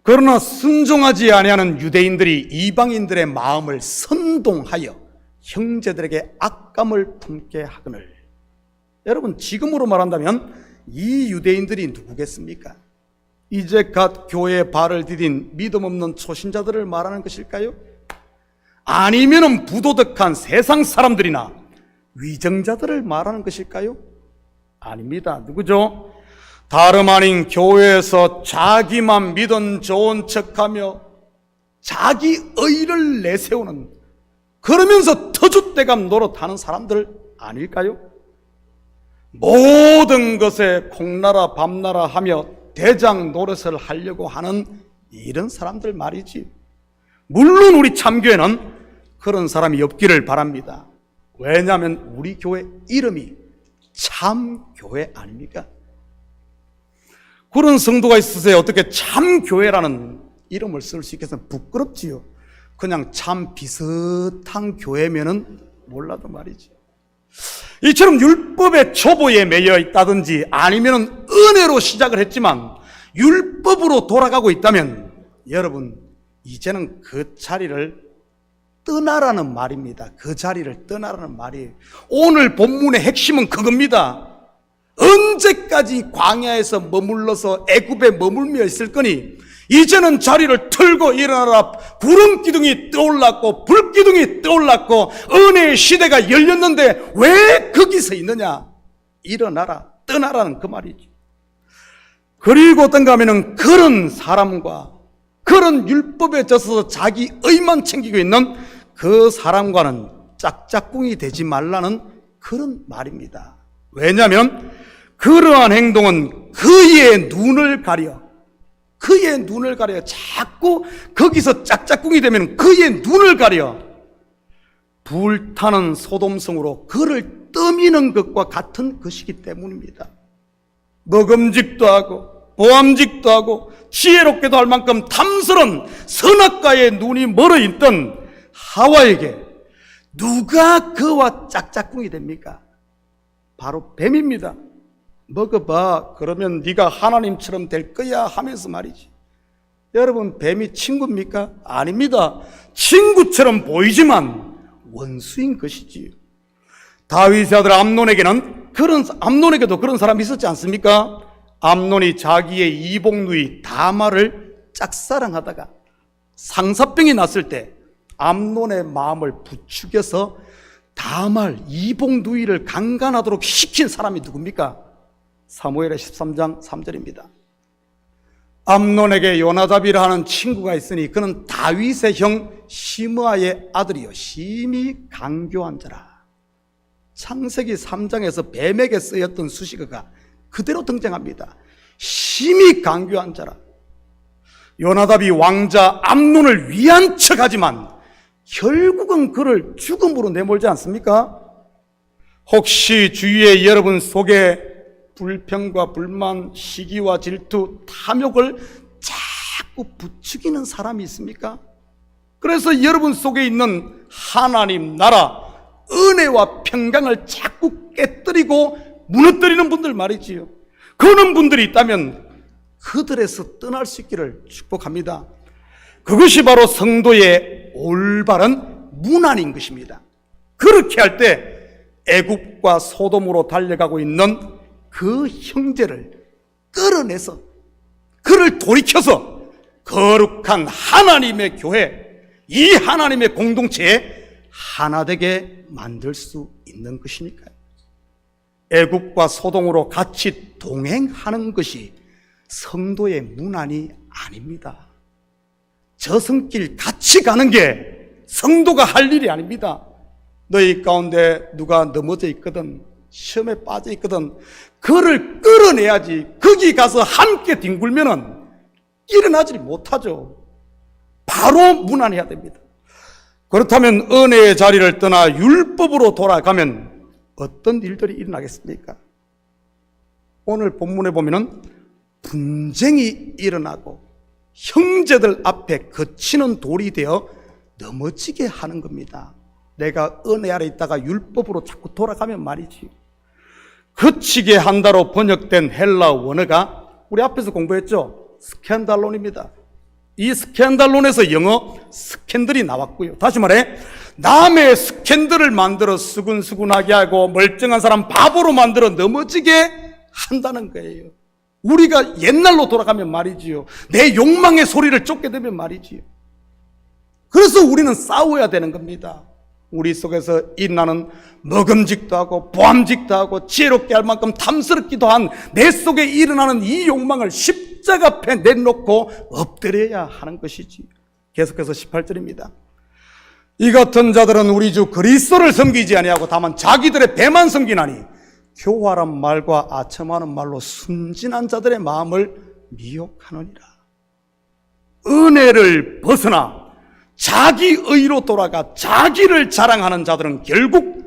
그러나 순종하지 아니하는 유대인들이 이방인들의 마음을 선동하여 형제들에게 악감을 품게 하거늘. 여러분, 지금으로 말한다면 이 유대인들이 누구겠습니까? 이제 갓 교회에 발을 디딘 믿음 없는 초신자들을 말하는 것일까요? 아니면은 부도덕한 세상 사람들이나 위정자들을 말하는 것일까요? 아닙니다. 누구죠? 다름 아닌 교회에서 자기만 믿은 좋은 척하며 자기 의를 내세우는, 그러면서 터줏대감 노릇하는 사람들 아닐까요? 모든 것에 콩나라 밤나라 하며 대장 노릇을 하려고 하는 이런 사람들 말이지. 물론 우리 참교회는 그런 사람이 없기를 바랍니다. 왜냐하면 우리 교회 이름이 참교회 아닙니까? 그런 성도가 있으세요. 어떻게 참교회라는 이름을 쓸 수 있겠어요? 부끄럽지요. 그냥 참 비슷한 교회면은 몰라도 말이지. 이처럼 율법의 초보에 매여 있다든지 아니면 은혜로 시작을 했지만 율법으로 돌아가고 있다면 여러분, 이제는 그 자리를 떠나라는 말입니다. 그 자리를 떠나라는 말이에요. 오늘 본문의 핵심은 그겁니다. 언제까지 광야에서 머물러서 애굽에 머물며 있을 거니 이제는 자리를 틀고 일어나라. 구름 기둥이 떠올랐고 불 기둥이 떠올랐고 은혜의 시대가 열렸는데 왜 거기서 있느냐? 일어나라, 떠나라는 그 말이지. 그리고 어떤가 하면은 그런 사람과 그런 율법에 젖어서 자기 의만 챙기고 있는 그 사람과는 짝짝꿍이 되지 말라는 그런 말입니다. 왜냐하면 그러한 행동은 그의 눈을 가려 자꾸 거기서 짝짝꿍이 되면 그의 눈을 가려 불타는 소돔성으로 그를 떠미는 것과 같은 것이기 때문입니다. 먹음직도 하고 보암직도 하고 지혜롭게도 할 만큼 탐스런 선악과의 눈이 멀어 있던 하와에게 누가 그와 짝짝꿍이 됩니까? 바로 뱀입니다. 먹어봐. 그러면 네가 하나님처럼 될 거야 하면서 말이지. 여러분, 뱀이 친구입니까? 아닙니다. 친구처럼 보이지만 원수인 것이지요. 다윗의 아들 암논에게도 그런 사람이 있었지 않습니까? 암논이 자기의 이복누이 다말을 짝사랑하다가 상사병이 났을 때 암논의 마음을 부추겨서 다말 이복누이를 강간하도록 시킨 사람이 누굽니까? 사무엘의 13장 3절입니다. 암논에게 요나답이라 하는 친구가 있으니 그는 다윗의 형 시므아의 아들이요 심히 강교한 자라. 창세기 3장에서 뱀에게 쓰였던 수식어가 그대로 등장합니다. 심히 강교한 자라. 요나답이 왕자 암논을 위한 척하지만 결국은 그를 죽음으로 내몰지 않습니까? 혹시 주위의 여러분 속에 불평과 불만, 시기와 질투, 탐욕을 자꾸 부추기는 사람이 있습니까? 그래서 여러분 속에 있는 하나님 나라, 은혜와 평강을 자꾸 깨뜨리고 무너뜨리는 분들 말이지요. 그런 분들이 있다면 그들에서 떠날 수 있기를 축복합니다. 그것이 바로 성도의 올바른 문안인 것입니다. 그렇게 할 때 애굽과 소돔으로 달려가고 있는 그 형제를 끌어내서 그를 돌이켜서 거룩한 하나님의 교회, 이 하나님의 공동체에 하나 되게 만들 수 있는 것이니까요. 애굽과 소돔으로 같이 동행하는 것이 성도의 문안이 아닙니다. 저승길 같이 가는 게 성도가 할 일이 아닙니다. 너희 가운데 누가 넘어져 있거든, 시험에 빠져 있거든, 그를 끌어내야지. 거기 가서 함께 뒹굴면은 일어나지 못하죠. 바로 문안해야 됩니다. 그렇다면 은혜의 자리를 떠나 율법으로 돌아가면 어떤 일들이 일어나겠습니까? 오늘 본문에 보면은 분쟁이 일어나고 형제들 앞에 거치는 돌이 되어 넘어지게 하는 겁니다. 내가 은혜 아래 있다가 율법으로 자꾸 돌아가면 말이지. 거치게 한다로 번역된 헬라 원어가 우리 앞에서 공부했죠. 스캔달론입니다. 이 스캔달론에서 영어 스캔들이 나왔고요. 다시 말해 남의 스캔들을 만들어 수근수근하게 하고 멀쩡한 사람 바보로 만들어 넘어지게 한다는 거예요. 우리가 옛날로 돌아가면 말이지요. 내 욕망의 소리를 쫓게 되면 말이지요. 그래서 우리는 싸워야 되는 겁니다. 우리 속에서 일어나는 먹음직도 하고 보암직도 하고 지혜롭게 할 만큼 탐스럽기도 한 내 속에 일어나는 이 욕망을 십자가 앞에 내놓고 엎드려야 하는 것이지. 계속해서 18절입니다. 이 같은 자들은 우리 주 그리스도를 섬기지 아니하고 다만 자기들의 배만 섬기나니 교활한 말과 아첨하는 말로 순진한 자들의 마음을 미혹하느니라. 은혜를 벗어나 자기 의로 돌아가 자기를 자랑하는 자들은 결국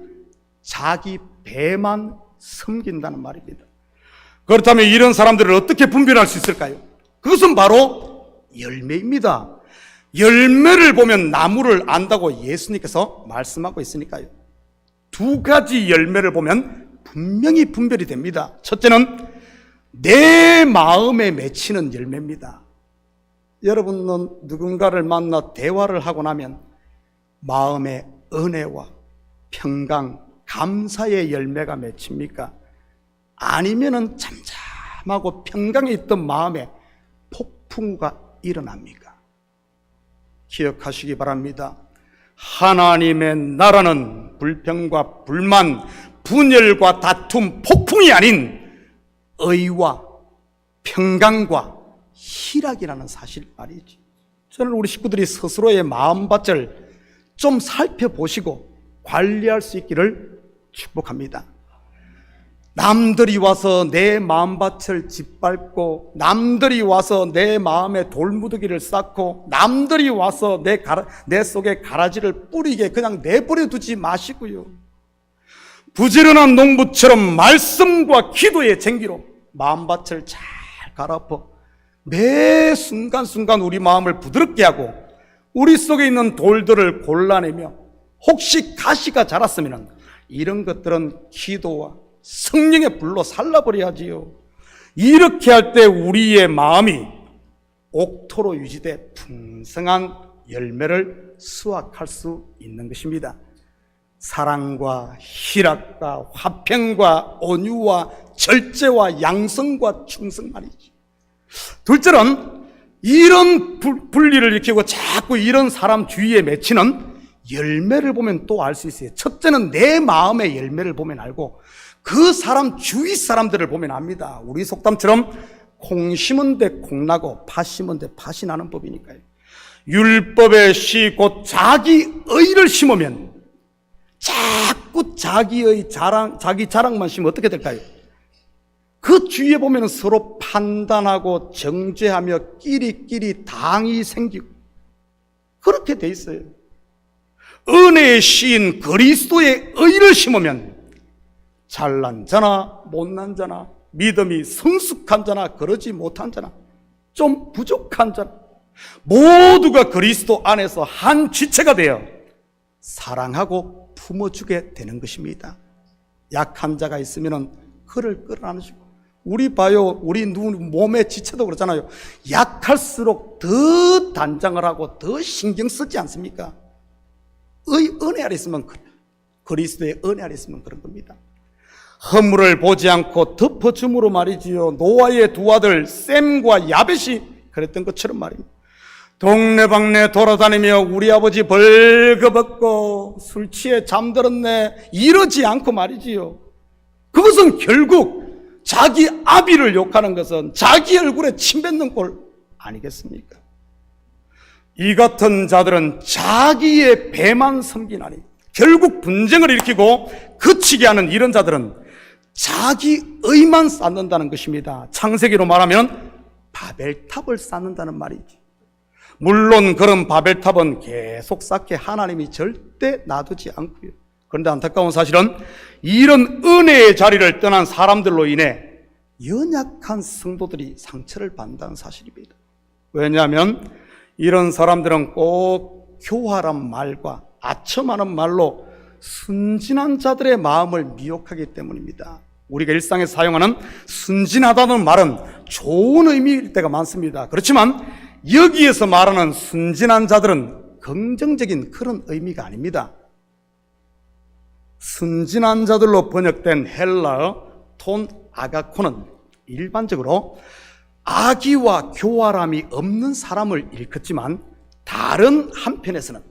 자기 배만 섬긴다는 말입니다. 그렇다면 이런 사람들을 어떻게 분별할 수 있을까요? 그것은 바로 열매입니다. 열매를 보면 나무를 안다고 예수님께서 말씀하고 있으니까요. 두 가지 열매를 보면 분명히 분별이 됩니다. 첫째는 내 마음에 맺히는 열매입니다. 여러분은 누군가를 만나 대화를 하고 나면 마음에 은혜와 평강, 감사의 열매가 맺힙니까? 아니면은 잠잠하고 평강에 있던 마음에 폭풍우가 일어납니까? 기억하시기 바랍니다. 하나님의 나라는 불평과 불만, 분열과 다툼, 폭풍이 아닌 의와 평강과 희락이라는 사실 말이지. 저는 우리 식구들이 스스로의 마음밭을 좀 살펴보시고 관리할 수 있기를 축복합니다. 남들이 와서 내 마음밭을 짓밟고, 남들이 와서 내 마음에 돌무더기를 쌓고, 남들이 와서 내 속에 가라지를 뿌리게 그냥 내버려 두지 마시고요. 부지런한 농부처럼 말씀과 기도의 쟁기로 마음밭을 잘 갈아엎어 매 순간순간 우리 마음을 부드럽게 하고 우리 속에 있는 돌들을 골라내며, 혹시 가시가 자랐으면 이런 것들은 기도와 성령의 불로 살라버려야지요. 이렇게 할 때 우리의 마음이 옥토로 유지돼 풍성한 열매를 수확할 수 있는 것입니다. 사랑과 희락과 화평과 온유와 절제와 양성과 충성 말이지. 둘째는 이런 분리를 일으키고 자꾸 이런 사람 주위에 맺히는 열매를 보면 또 알 수 있어요. 첫째는 내 마음의 열매를 보면 알고 그 사람 주위 사람들을 보면 압니다. 우리 속담처럼 콩 심은 데 콩 나고 팥 심은 데 팥이 나는 법이니까요. 율법의 시 곧 자기의를 심으면 자꾸 자기의 자랑, 자기 자랑만 심으면 어떻게 될까요? 그 주위에 보면 서로 판단하고 정죄하며 끼리끼리 당이 생기고 그렇게 돼 있어요. 은혜의 시인 그리스도의 의를 심으면 잘난 자나 못난 자나 믿음이 성숙한 자나 그러지 못한 자나 좀 부족한 자나 모두가 그리스도 안에서 한 지체가 되어 사랑하고 품어주게 되는 것입니다. 약한 자가 있으면 그를 끌어안으시고 우리 봐요. 우리 몸의 지체도 그렇잖아요. 약할수록 더 단장을 하고 더 신경 쓰지 않습니까? 은혜 아래 있으면 그리스도의 은혜 아래 있으면 그런 겁니다. 허물을 보지 않고 덮어줌으로 말이지요. 노아의 두 아들 셈과 야벳이 그랬던 것처럼 말입니다. 동네방네 돌아다니며 우리 아버지 벌거벗고 술 취해 잠들었네 이러지 않고 말이지요. 그것은 결국 자기 아비를 욕하는 것은 자기 얼굴에 침 뱉는 꼴 아니겠습니까? 이 같은 자들은 자기의 배만 섬기나니 결국 분쟁을 일으키고 그치게 하는 이런 자들은 자기 의만 쌓는다는 것입니다. 창세기로 말하면 바벨탑을 쌓는다는 말이지. 물론 그런 바벨탑은 계속 쌓게 하나님이 절대 놔두지 않고요. 그런데 안타까운 사실은 이런 은혜의 자리를 떠난 사람들로 인해 연약한 성도들이 상처를 받는다는 사실입니다. 왜냐하면 이런 사람들은 꼭 교활한 말과 아첨하는 말로 순진한 자들의 마음을 미혹하기 때문입니다. 우리가 일상에서 사용하는 순진하다는 말은 좋은 의미일 때가 많습니다. 그렇지만 여기에서 말하는 순진한 자들은 긍정적인 그런 의미가 아닙니다. 순진한 자들로 번역된 헬라어 톤 아가코는 일반적으로 악의와 교활함이 없는 사람을 일컫지만 다른 한편에서는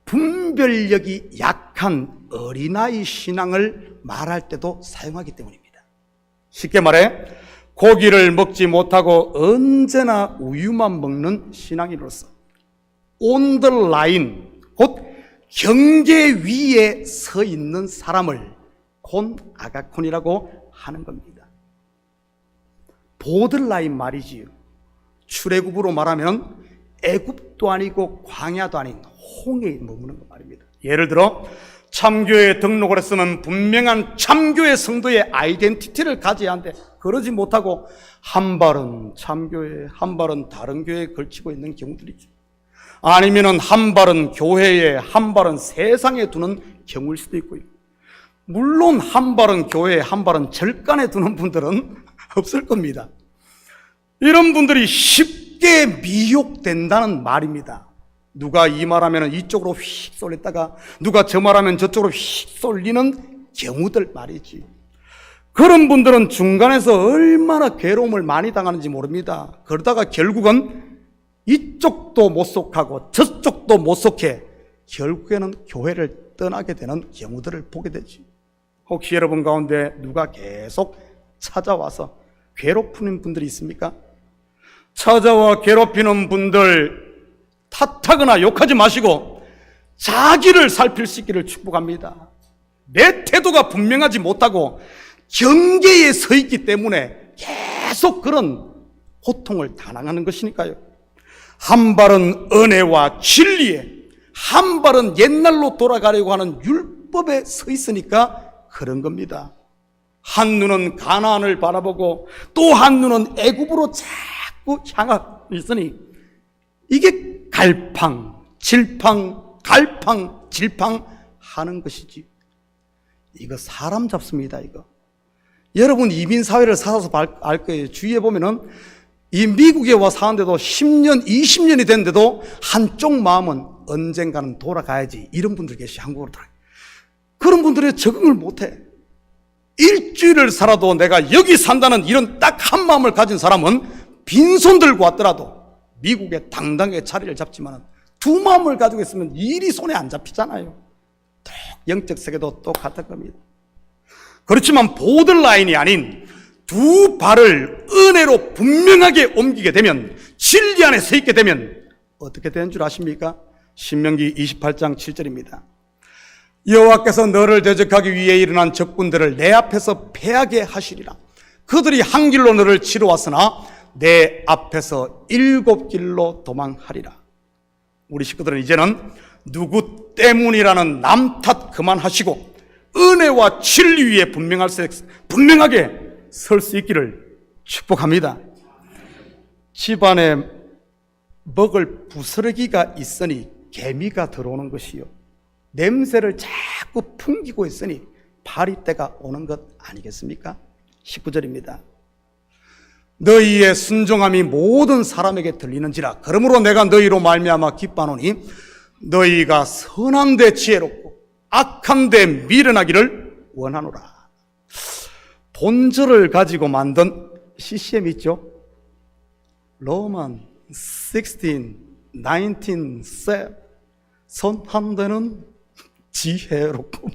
분별력이 약한 어린아이 신앙을 말할 때도 사용하기 때문입니다. 쉽게 말해 고기를 먹지 못하고 언제나 우유만 먹는 신앙인으로서 on the line, 곧 경계 위에 서 있는 사람을 콘 아가콘이라고 하는 겁니다. 보드라인 말이지요. 출애굽으로 말하면 애굽도 아니고 광야도 아닌 홍해에 머무는 것 말입니다. 예를 들어 참교회에 등록을 했으면 분명한 참교회 성도의 아이덴티티를 가져야 하는데 그러지 못하고 한 발은 참교회, 한 발은 다른 교회에 걸치고 있는 경우들이죠. 아니면은 한 발은 교회에, 한 발은 세상에 두는 경우일 수도 있고요. 물론 한 발은 교회에, 한 발은 절간에 두는 분들은 없을 겁니다. 이런 분들이 쉽게 미혹된다는 말입니다. 누가 이 말하면 이쪽으로 휙 쏠렸다가 누가 저 말하면 저쪽으로 휙 쏠리는 경우들 말이지. 그런 분들은 중간에서 얼마나 괴로움을 많이 당하는지 모릅니다. 그러다가 결국은 이쪽도 못 속하고 저쪽도 못 속해 결국에는 교회를 떠나게 되는 경우들을 보게 되지. 혹시 여러분 가운데 누가 계속 찾아와서 괴롭히는 분들이 있습니까? 찾아와 괴롭히는 분들 탓하거나 욕하지 마시고 자기를 살필 수 있기를 축복합니다. 내 태도가 분명하지 못하고 경계에 서 있기 때문에 계속 그런 고통을 당하는 것이니까요. 한 발은 은혜와 진리에, 한 발은 옛날로 돌아가려고 하는 율법에 서 있으니까 그런 겁니다. 한 눈은 가나안을 바라보고 또 한 눈은 애굽으로 자꾸 향하고 있으니 이게 갈팡, 질팡, 갈팡, 질팡 하는 것이지. 이거 사람 잡습니다, 이거. 여러분 이민 사회를 살아서 알 거예요. 주위에 보면은 이 미국에 와 사는데도 10년, 20년이 됐는데도 한쪽 마음은 언젠가는 돌아가야지. 이런 분들 계시 한국으로 돌아가요. 그런 분들이 적응을 못해. 일주일을 살아도 내가 여기 산다는 이런 딱 한 마음을 가진 사람은 빈손 들고 왔더라도 미국에 당당하게 자리를 잡지만 두 마음을 가지고 있으면 일이 손에 안 잡히잖아요. 영적 세계도 똑같을 겁니다. 그렇지만 보더라인이 아닌 두 발을 은혜로 분명하게 옮기게 되면, 진리 안에 서 있게 되면 어떻게 되는 줄 아십니까? 신명기 28장 7절입니다. 여호와께서 너를 대적하기 위해 일어난 적군들을 내 앞에서 패하게 하시리라. 그들이 한 길로 너를 치러 왔으나 내 앞에서 7길로 도망하리라. 우리 식구들은 이제는 누구 때문이라는 남 탓 그만하시고 은혜와 진리 위에 분명하게 설 수 있기를 축복합니다. 집안에 먹을 부스러기가 있으니 개미가 들어오는 것이요, 냄새를 자꾸 풍기고 있으니 파리떼가 오는 것 아니겠습니까? 19절입니다. 너희의 순종함이 모든 사람에게 들리는지라. 그러므로 내가 너희로 말미암아 기뻐하노니 너희가 선한 데 지혜롭고 악한 데 미련하기를 원하노라. 본절을 가지고 만든 CCM 있죠? 로만 16, 19, 7. 선한 데는 지혜롭고.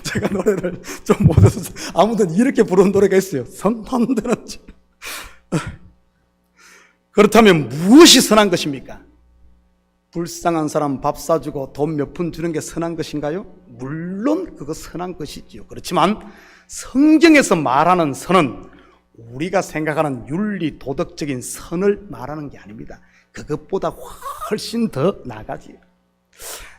제가 노래를 좀 못해서 아무튼 이렇게 부르는 노래가 있어요. 선한 데는 그렇다면 무엇이 선한 것입니까? 불쌍한 사람 밥 사주고 돈 몇 푼 주는 게 선한 것인가요? 물론 그거 선한 것이지요. 그렇지만 성경에서 말하는 선은 우리가 생각하는 윤리 도덕적인 선을 말하는 게 아닙니다. 그것보다 훨씬 더 나아가지요.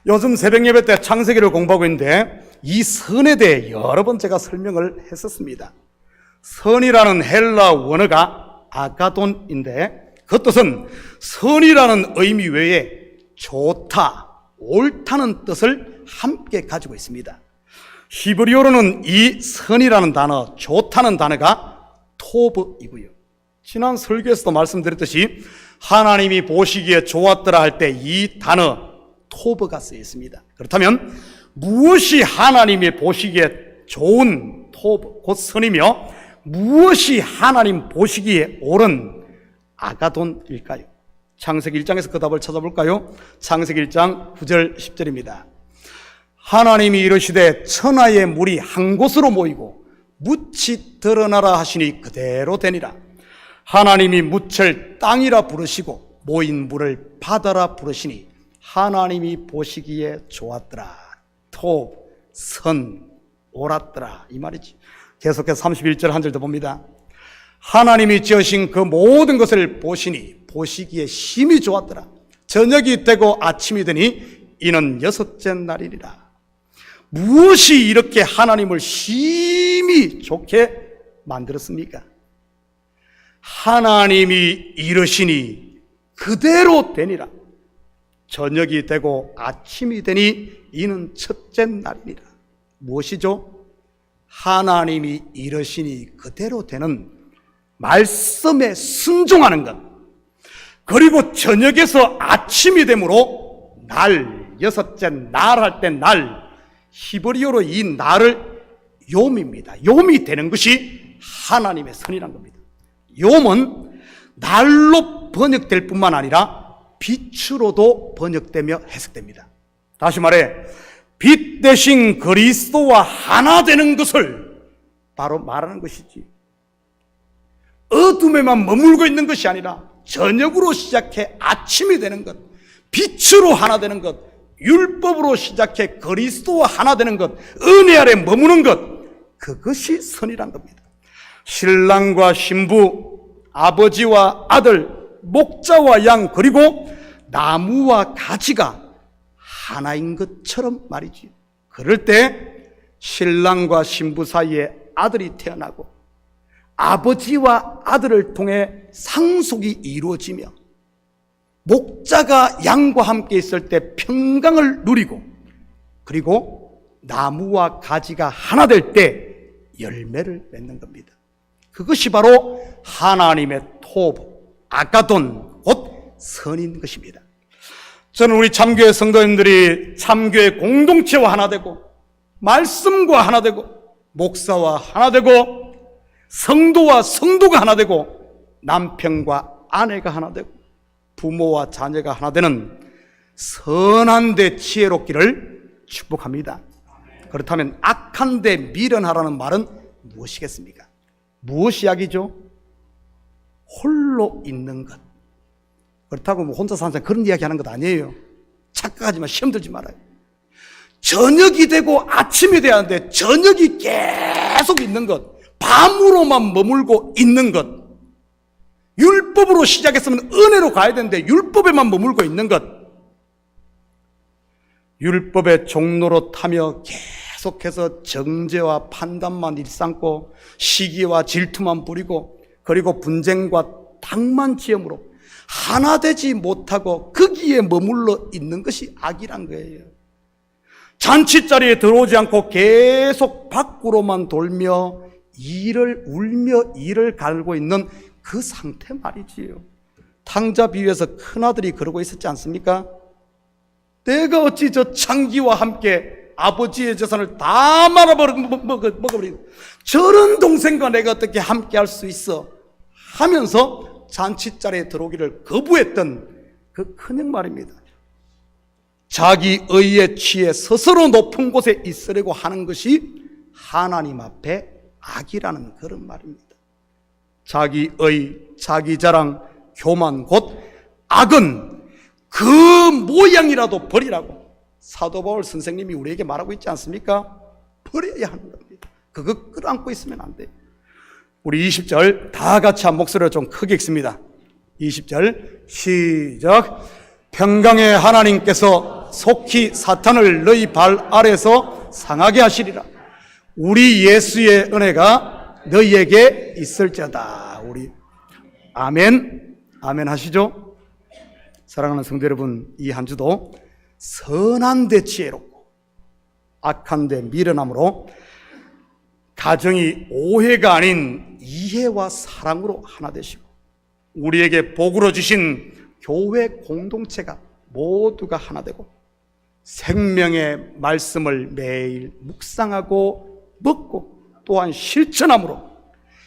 요즘 새벽 예배 때 창세기를 공부하고 있는데 이 선에 대해 여러 번 제가 설명을 했었습니다. 선이라는 헬라 원어가 아가돈인데 그 뜻은 선이라는 의미 외에 좋다, 옳다는 뜻을 함께 가지고 있습니다. 히브리어로는 이 선이라는 단어, 좋다는 단어가 토브이고요. 지난 설교에서도 말씀드렸듯이 하나님이 보시기에 좋았더라 할 때 이 단어 토브가 쓰여 있습니다. 그렇다면 무엇이 하나님이 보시기에 좋은 토브, 곧 선이며 무엇이 하나님 보시기에 옳은 아가돈일까요? 창세기 1장에서 그 답을 찾아볼까요? 창세기 1장 9절 10절입니다. 하나님이 이르시되 천하의 물이 한 곳으로 모이고 묻이 드러나라 하시니 그대로 되니라. 하나님이 묻을 땅이라 부르시고 모인 물을 바다라 부르시니 하나님이 보시기에 좋았더라. 토, 선, 옳았더라 이 말이지. 계속해서 31절 한 절 더 봅니다. 하나님이 지으신 그 모든 것을 보시니 보시기에 심히 좋았더라. 저녁이 되고 아침이 되니 이는 여섯째 날이니라. 무엇이 이렇게 하나님을 심히 좋게 만들었습니까? 하나님이 이르시니 그대로 되니라. 저녁이 되고 아침이 되니 이는 첫째 날이니라. 무엇이죠? 하나님이 이르시니 그대로 되는 말씀에 순종하는 것, 그리고 저녁에서 아침이 되므로 날, 여섯째 날 할 때 날, 히브리어로 이 날을 욤입니다. 욤이 되는 것이 하나님의 선이란 겁니다. 욤은 날로 번역될 뿐만 아니라 빛으로도 번역되며 해석됩니다. 다시 말해 빛 대신 그리스도와 하나 되는 것을 바로 말하는 것이지, 어둠에만 머물고 있는 것이 아니라 저녁으로 시작해 아침이 되는 것, 빛으로 하나 되는 것, 율법으로 시작해 그리스도와 하나 되는 것, 은혜 아래 머무는 것, 그것이 선이란 겁니다. 신랑과 신부, 아버지와 아들, 목자와 양, 그리고 나무와 가지가 하나인 것처럼 말이지. 그럴 때 신랑과 신부 사이에 아들이 태어나고 아버지와 아들을 통해 상속이 이루어지며 목자가 양과 함께 있을 때 평강을 누리고, 그리고 나무와 가지가 하나 될 때 열매를 맺는 겁니다. 그것이 바로 하나님의 토부, 아가돈, 곧 선인 것입니다. 저는 우리 참교회 성도님들이 참교회 공동체와 하나 되고, 말씀과 하나 되고, 목사와 하나 되고, 성도와 성도가 하나 되고, 남편과 아내가 하나 되고, 부모와 자녀가 하나 되는 선한데 지혜롭기를 축복합니다. 그렇다면 악한데 미련하라는 말은 무엇이겠습니까? 무엇이 약이죠? 홀로 있는 것. 그렇다고 뭐 혼자 사는 사람 그런 이야기 하는 것 아니에요. 착각하지 마, 시험 들지 말아요. 저녁이 되고 아침이 돼야 하는데 저녁이 계속 있는 것, 밤으로만 머물고 있는 것, 율법으로 시작했으면 은혜로 가야 되는데 율법에만 머물고 있는 것, 율법의 종로로 타며 계속해서 정죄와 판단만 일삼고 시기와 질투만 부리고, 그리고 분쟁과 탕만 지음으로 하나 되지 못하고 거기에 머물러 있는 것이 악이란 거예요. 잔치자리에 들어오지 않고 계속 밖으로만 돌며 이를 울며 이를 갈고 있는 그 상태 말이지요. 탕자 비유에서 큰아들이 그러고 있었지 않습니까? 내가 어찌 저 창기와 함께 아버지의 재산을 다 먹어버리고 저런 동생과 내가 어떻게 함께 할 수 있어 하면서 잔치자리에 들어오기를 거부했던 그 큰형 말입니다. 자기 의에 취해 스스로 높은 곳에 있으려고 하는 것이 하나님 앞에 악이라는 그런 말입니다. 자기 의, 자기 자랑, 교만, 곧 악은 그 모양이라도 버리라고 사도 바울 선생님이 우리에게 말하고 있지 않습니까? 버려야 하는 겁니다. 그거 끌어안고 있으면 안 돼요. 우리 20절 다 같이 한 목소리로 좀 크게 읽습니다. 20절 시작. 평강의 하나님께서 속히 사탄을 너희 발 아래서 상하게 하시리라. 우리 예수의 은혜가 너희에게 있을지어다. 우리 아멘, 아멘 하시죠? 사랑하는 성도 여러분, 이 한 주도 선한데 지혜롭고 악한데 미련함으로 가정이 오해가 아닌 이해와 사랑으로 하나 되시고, 우리에게 복으로 주신 교회 공동체가 모두가 하나 되고 생명의 말씀을 매일 묵상하고 먹고 또한 실천함으로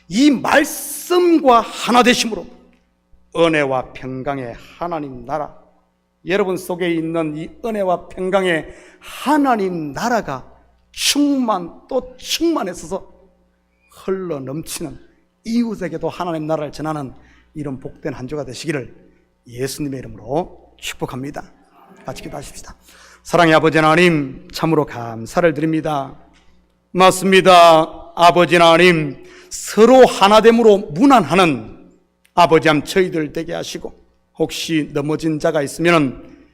이 말씀과 하나 되심으로 은혜와 평강의 하나님 나라, 여러분 속에 있는 이 은혜와 평강의 하나님 나라가 또 충만해서 흘러 넘치는, 이웃에게도 하나님 나라를 전하는 이런 복된 한 주가 되시기를 예수님의 이름으로 축복합니다. 같이 기도하십시다. 사랑의 아버지 하나님, 참으로 감사를 드립니다. 맞습니다. 아버지 하나님, 서로 하나됨으로 무난하는 아버지함 저희들 되게 하시고, 혹시 넘어진 자가 있으면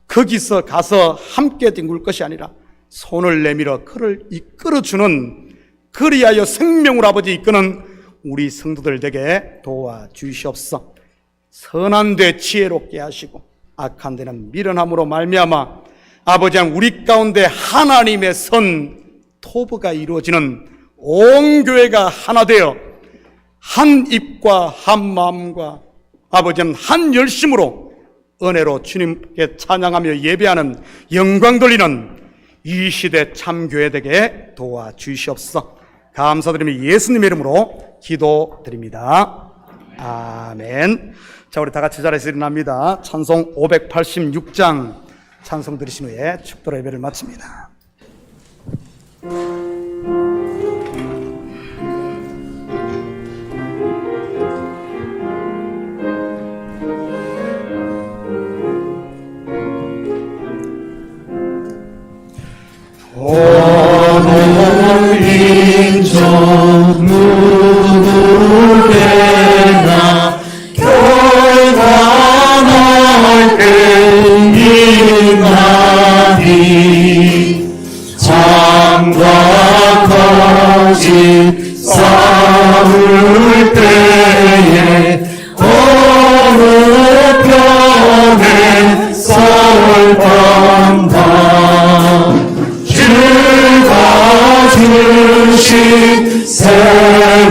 거기서 가서 함께 뒹굴 것이 아니라 손을 내밀어 그를 이끌어주는, 그리하여 생명으로 아버지 이끄는 우리 성도들 되게 도와주시옵소서. 선한 데 지혜롭게 하시고 악한 데는 미련함으로 말미암아 아버지 우리 가운데 하나님의 선 토부가 이루어지는 온 교회가 하나 되어 한 입과 한 마음과 아버지는 한 열심으로 은혜로 주님께 찬양하며 예배하는, 영광 돌리는 이 시대 참교회 되게 도와주시옵소서. 감사드리며 예수님의 이름으로 기도드립니다. 아멘. 자, 우리 다 같이 자리에서 일어납니다. 찬송 586장 찬송 들으신 후에 축도로 예배를 마칩니다. 오늘 인정 누구에나 결단할 때 인간이 창과 거짓 싸울 때에 어느 편에 설 판단 주가 주신 새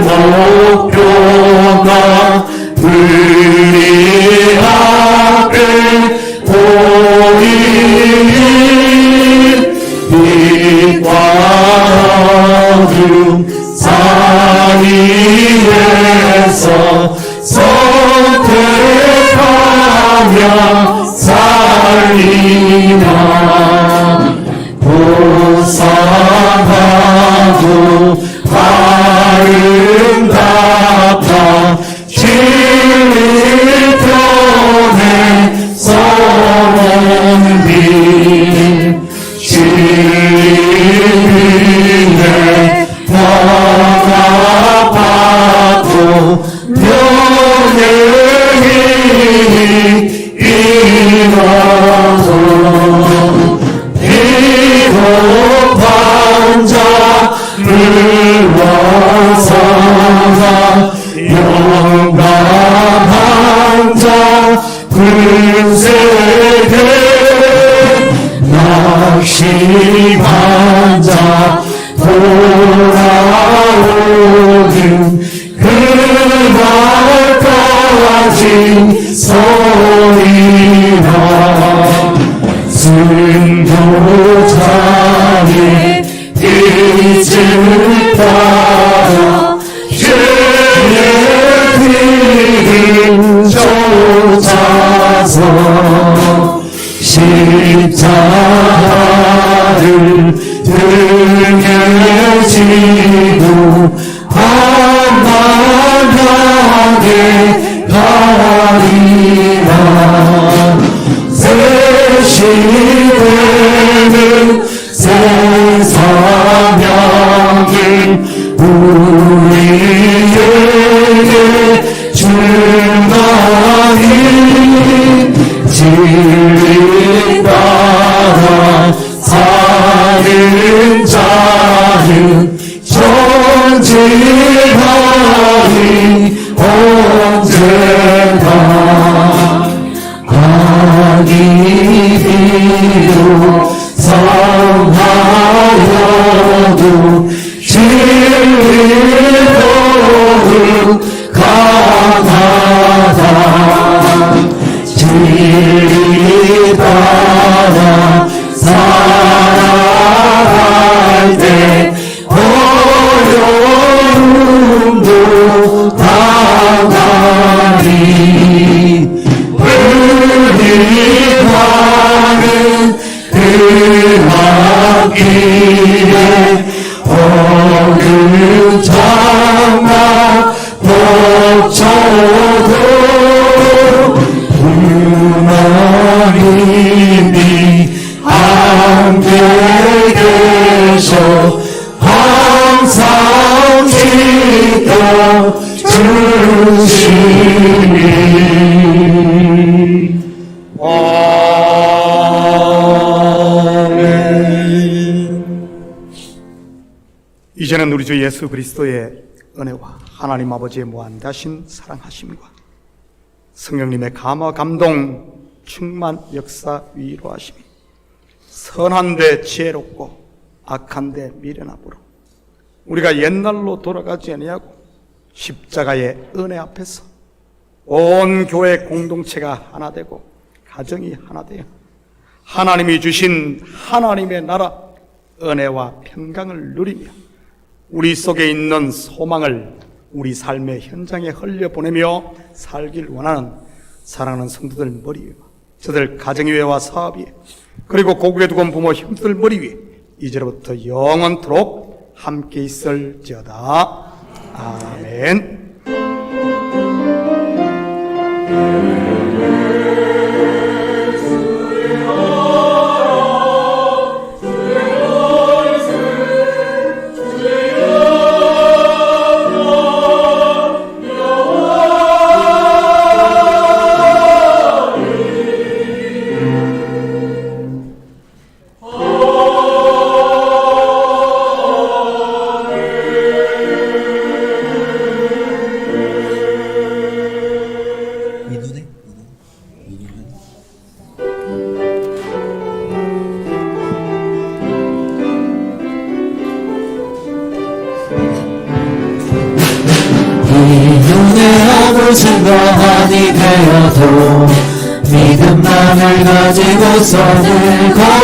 목표가 우리 앞에 보이니 빛과 어둠 사이에서 선택하며 살리라. 고상하고 아름답다 진리 편에 서는 빛 진리 위에 평화받고 명예히 일어서 비록 반자를 원성하 영광한 자 군세계 낙심한 자 돌아오는 그날까지 서리라. 승도자의 빛을 따라 주의 길을 쫓아서 십자가를 등에 지고 한만하게 가리라. 새 시대는 새 사명을 우리에게 주나니 진리 따라 사는 자는 전지하리 언제나. 악이 비록 상하여도 진리로 강하다. 진리 따라 살아갈 때 어려움도 당하리. 우리 가는 그 앞길에 어느 장막 덮쳐도 하나님이 함께 계셔 항상 지켜주시니. 이제는 우리 주 예수 그리스도의 은혜와 하나님 아버지의 무한대하신 사랑하심과 성령님의 감화 감동 충만 역사 위로하심이 선한데 지혜롭고 악한데 미련함으로 우리가 옛날로 돌아가지 아니하고 십자가의 은혜 앞에서 온 교회 공동체가 하나 되고 가정이 하나 되어 하나님이 주신 하나님의 나라 은혜와 평강을 누리며 우리 속에 있는 소망을 우리 삶의 현장에 흘려보내며 살길 원하는 사랑하는 성도들 머리 위에 저들 가정위에와 사업위에 그리고 고국에 두고 온 부모 형제들 머리 위에 이제로부터 영원토록 함께 있을지어다. 아멘. 이 눈에 증거하니 되어도 믿음만을 가지고서는 걸어